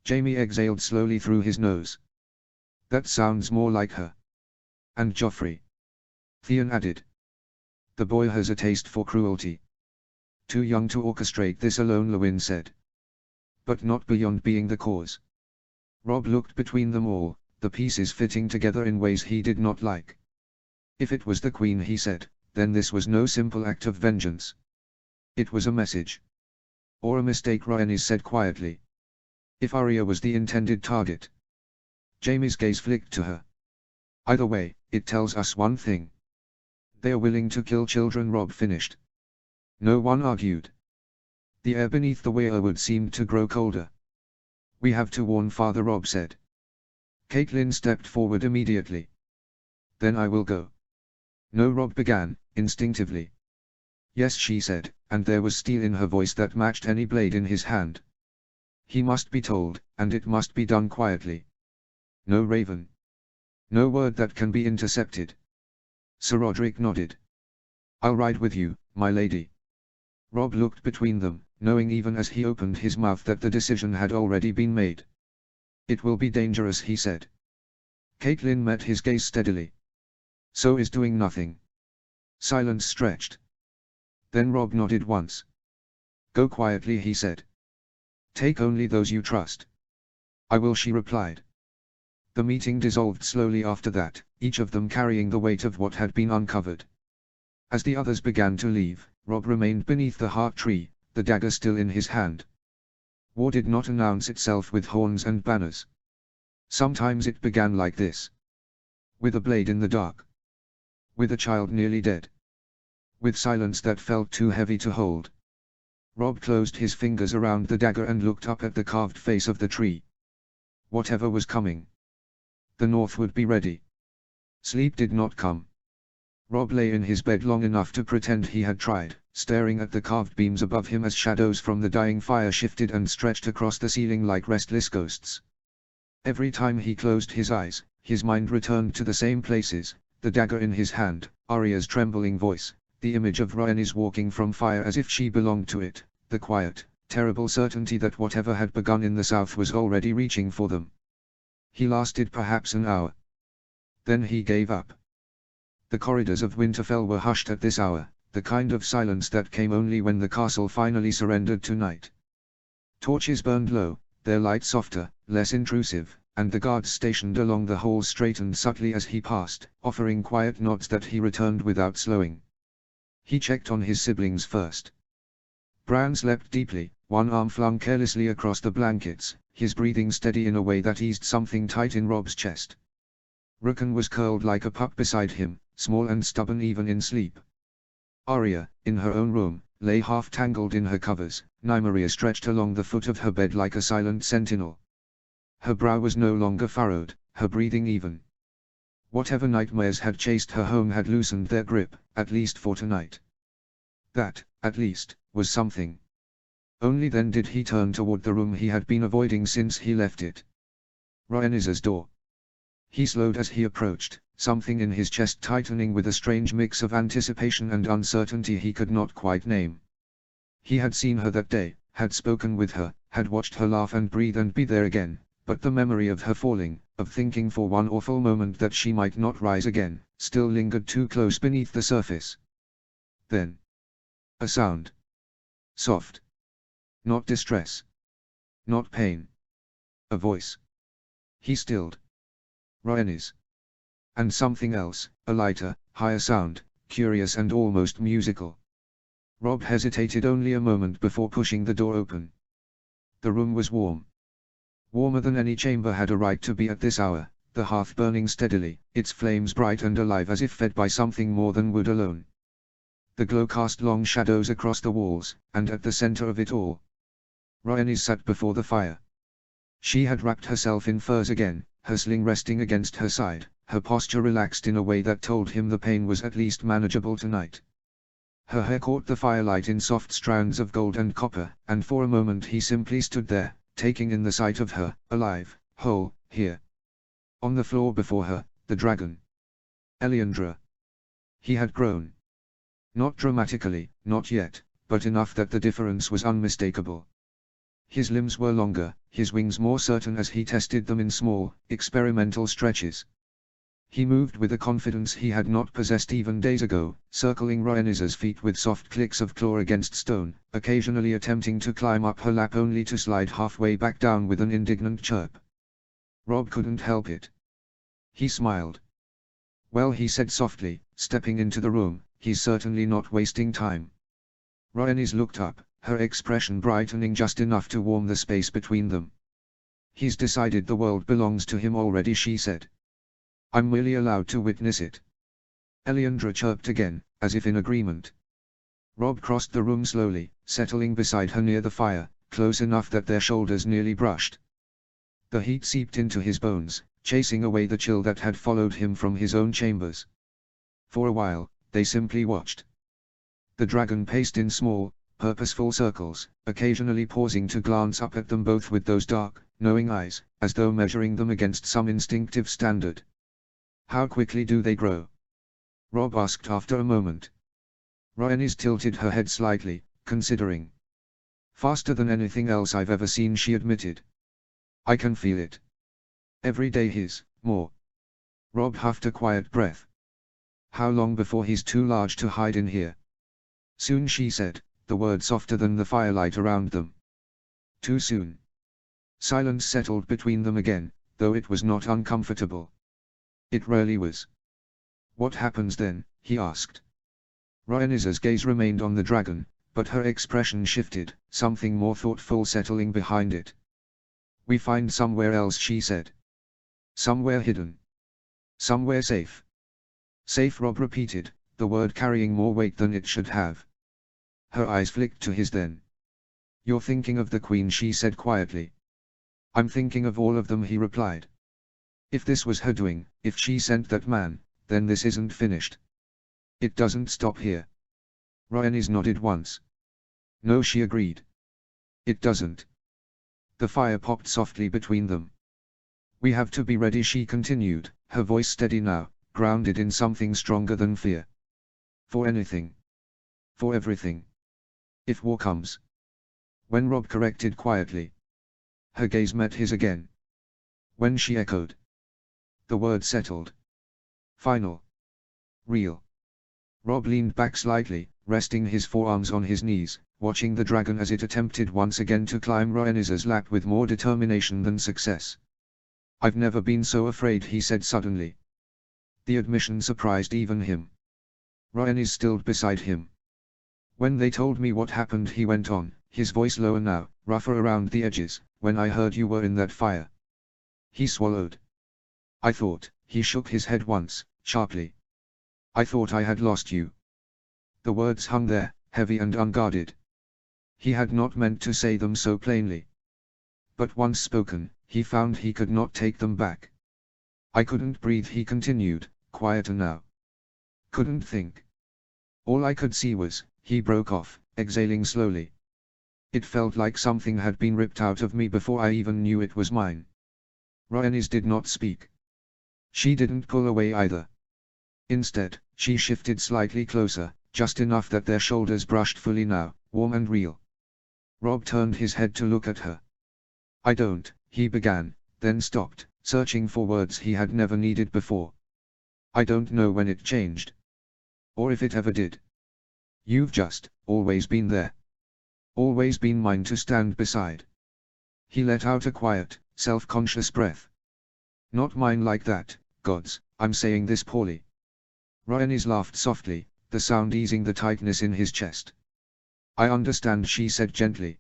Jaime exhaled slowly through his nose. "That sounds more like her." "And Joffrey," Theon added. "The boy has a taste for cruelty." "Too young to orchestrate this alone," Lewin said. but not beyond being the cause. Rob looked between them all, the pieces fitting together in ways he did not like. If it was the Queen, he said, then this was no simple act of vengeance. It was a message. Or a mistake, Rhaenys said quietly. If Arya was the intended target. Jaime's gaze flicked to her. Either way, it tells us one thing. They are willing to kill children, Rob finished. No one argued. The air beneath the weirwood seemed to grow colder. We have to warn Father, Rob said. Catelyn stepped forward immediately. Then I will go. No, Rob began, instinctively. Yes, she said, and there was steel in her voice that matched any blade in his hand. He must be told, and it must be done quietly. No raven. No word that can be intercepted. Sir Roderick nodded. I'll ride with you, my lady. Rob looked between them, knowing even as he opened his mouth that the decision had already been made. It will be dangerous, he said. Catelyn met his gaze steadily. So is doing nothing. Silence stretched. Then Rob nodded once. Go quietly, he said. Take only those you trust. I will, she replied. The meeting dissolved slowly after that, each of them carrying the weight of what had been uncovered. As the others began to leave, Rob remained beneath the heart tree, the dagger still in his hand. War did not announce itself with horns and banners. Sometimes it began like this. With a blade in the dark. With a child nearly dead. With silence that felt too heavy to hold. Rob closed his fingers around the dagger and looked up at the carved face of the tree. Whatever was coming. The North would be ready. Sleep did not come. Rob lay in his bed long enough to pretend he had tried, staring at the carved beams above him as shadows from the dying fire shifted and stretched across the ceiling like restless ghosts. Every time he closed his eyes, his mind returned to the same places, the dagger in his hand, Arya's trembling voice, the image of Rhaenys walking from fire as if she belonged to it, the quiet, terrible certainty that whatever had begun in the south was already reaching for them. He lasted perhaps an hour. Then he gave up. The corridors of Winterfell were hushed at this hour, the kind of silence that came only when the castle finally surrendered to night. Torches burned low, their light softer, less intrusive, and the guards stationed along the halls straightened subtly as he passed, offering quiet nods that he returned without slowing. He checked on his siblings first. Bran slept deeply, one arm flung carelessly across the blankets, his breathing steady in a way that eased something tight in Rob's chest. Rickon was curled like a pup beside him, small and stubborn even in sleep. Arya, in her own room, lay half-tangled in her covers, Nymeria stretched along the foot of her bed like a silent sentinel. Her brow was no longer furrowed, her breathing even. Whatever nightmares had chased her home had loosened their grip, at least for tonight. That, at least, was something. Only then did he turn toward the room he had been avoiding since he left it. Rhaenys's door. He slowed as he approached, something in his chest tightening with a strange mix of anticipation and uncertainty he could not quite name. He had seen her that day, had spoken with her, had watched her laugh and breathe and be there again, but the memory of her falling, of thinking for one awful moment that she might not rise again, still lingered too close beneath the surface. Then. A sound. Soft. Not distress. Not pain. A voice. He stilled. Rhaenys. And something else, a lighter, higher sound, curious and almost musical. Rob hesitated only a moment before pushing the door open. The room was warm. Warmer than any chamber had a right to be at this hour, the hearth burning steadily, its flames bright and alive as if fed by something more than wood alone. The glow cast long shadows across the walls, and at the center of it all, Rhaenys sat before the fire. She had wrapped herself in furs again, her sling resting against her side, her posture relaxed in a way that told him the pain was at least manageable tonight. Her hair caught the firelight in soft strands of gold and copper, and for a moment he simply stood there, taking in the sight of her, alive, whole, here. On the floor before her, the dragon. Elyandra. He had grown. Not dramatically, not yet, but enough that the difference was unmistakable. His limbs were longer, his wings more certain as he tested them in small, experimental stretches. He moved with a confidence he had not possessed even days ago, circling Rhaenys's feet with soft clicks of claw against stone, occasionally attempting to climb up her lap only to slide halfway back down with an indignant chirp. Robb couldn't help it. He smiled. "Well," he said softly, stepping into the room, "he's certainly not wasting time." Rhaenys looked up, her expression brightening just enough to warm the space between them. "He's decided the world belongs to him already," she said. "I'm merely allowed to witness it." Elyandra chirped again, as if in agreement. Robb crossed the room slowly, settling beside her near the fire, close enough that their shoulders nearly brushed. The heat seeped into his bones, chasing away the chill that had followed him from his own chambers. For a while, they simply watched. The dragon paced in small, purposeful circles, occasionally pausing to glance up at them both with those dark, knowing eyes, as though measuring them against some instinctive standard. "How quickly do they grow?" Robb asked after a moment. Rhaenys tilted her head slightly, considering. "Faster than anything else I've ever seen," she admitted. "I can feel it. Every day he's more." Robb huffed a quiet breath. "How long before he's too large to hide in here?" "Soon," she said, the word softer than the firelight around them. "Too soon." Silence settled between them again, though it was not uncomfortable. It rarely was. "What happens then?" he asked. Rhaenys's gaze remained on the dragon, but her expression shifted, something more thoughtful settling behind it. "We find somewhere else," she said. "Somewhere hidden. Somewhere safe." "Safe," Robb repeated, the word carrying more weight than it should have. Her eyes flicked to his then. "You're thinking of the Queen," she said quietly. "I'm thinking of all of them," he replied. "If this was her doing, if she sent that man, then this isn't finished. It doesn't stop here." Rhaenys nodded once. "No," she agreed. "It doesn't." The fire popped softly between them. "We have to be ready," she continued, her voice steady now, grounded in something stronger than fear. "For anything. For everything. If war comes." "When?" Robb corrected quietly. Her gaze met his again. "When?" she echoed. The word settled. "Final. Real." Robb leaned back slightly, resting his forearms on his knees, watching the dragon as it attempted once again to climb Rhaenys's lap with more determination than success. "I've never been so afraid," he said suddenly. The admission surprised even him. Rhaenys stilled beside him. "When they told me what happened," he went on, his voice lower now, rougher around the edges, "when I heard you were in that fire." He swallowed. "I thought," he shook his head once, sharply. "I thought I had lost you." The words hung there, heavy and unguarded. He had not meant to say them so plainly. But once spoken, he found he could not take them back. "I couldn't breathe," he continued, quieter now. "Couldn't think. All I could see was," he broke off, exhaling slowly. "It felt like something had been ripped out of me before I even knew it was mine." Rhaenys did not speak. She didn't pull away either. Instead, she shifted slightly closer, just enough that their shoulders brushed fully now, warm and real. Robb turned his head to look at her. "I don't," he began, then stopped, searching for words he had never needed before. "I don't know when it changed. Or if it ever did. You've just, always been there. Always been mine to stand beside." He let out a quiet, self-conscious breath. "Not mine like that, gods, I'm saying this poorly." Rhaenys laughed softly, the sound easing the tightness in his chest. "I understand," she said gently.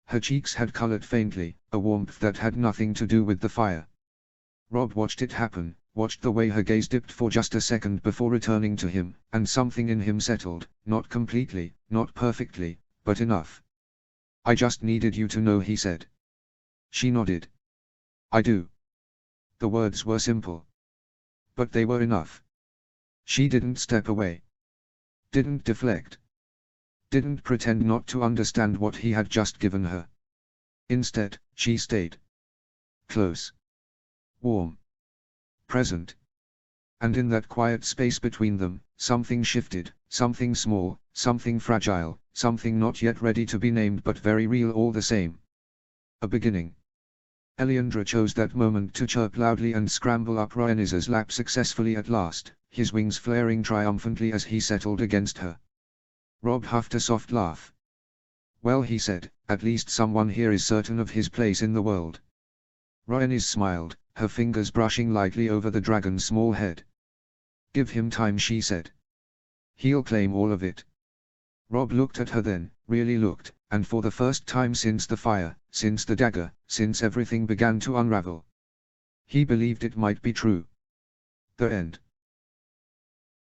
Her cheeks had colored faintly, a warmth that had nothing to do with the fire. Robb watched it happen, watched the way her gaze dipped for just a second before returning to him, and something in him settled, not completely, not perfectly, but enough. "I just needed you to know," he said. She nodded. "I do." The words were simple. But they were enough. She didn't step away. Didn't deflect. Didn't pretend not to understand what he had just given her. Instead, she stayed. Close. Warm. Present. And in that quiet space between them, something shifted, something small, something fragile, something not yet ready to be named but very real all the same. A beginning. Elyandra chose that moment to chirp loudly and scramble up Rhaenys's lap successfully at last, his wings flaring triumphantly as he settled against her. Robb huffed a soft laugh. "Well," he said, "at least someone here is certain of his place in the world." Rhaenys smiled, her fingers brushing lightly over the dragon's small head. "Give him time," she said. "He'll claim all of it." Robb looked at her then, really looked, and for the first time since the fire, since the dagger, since everything began to unravel, he believed it might be true. The end.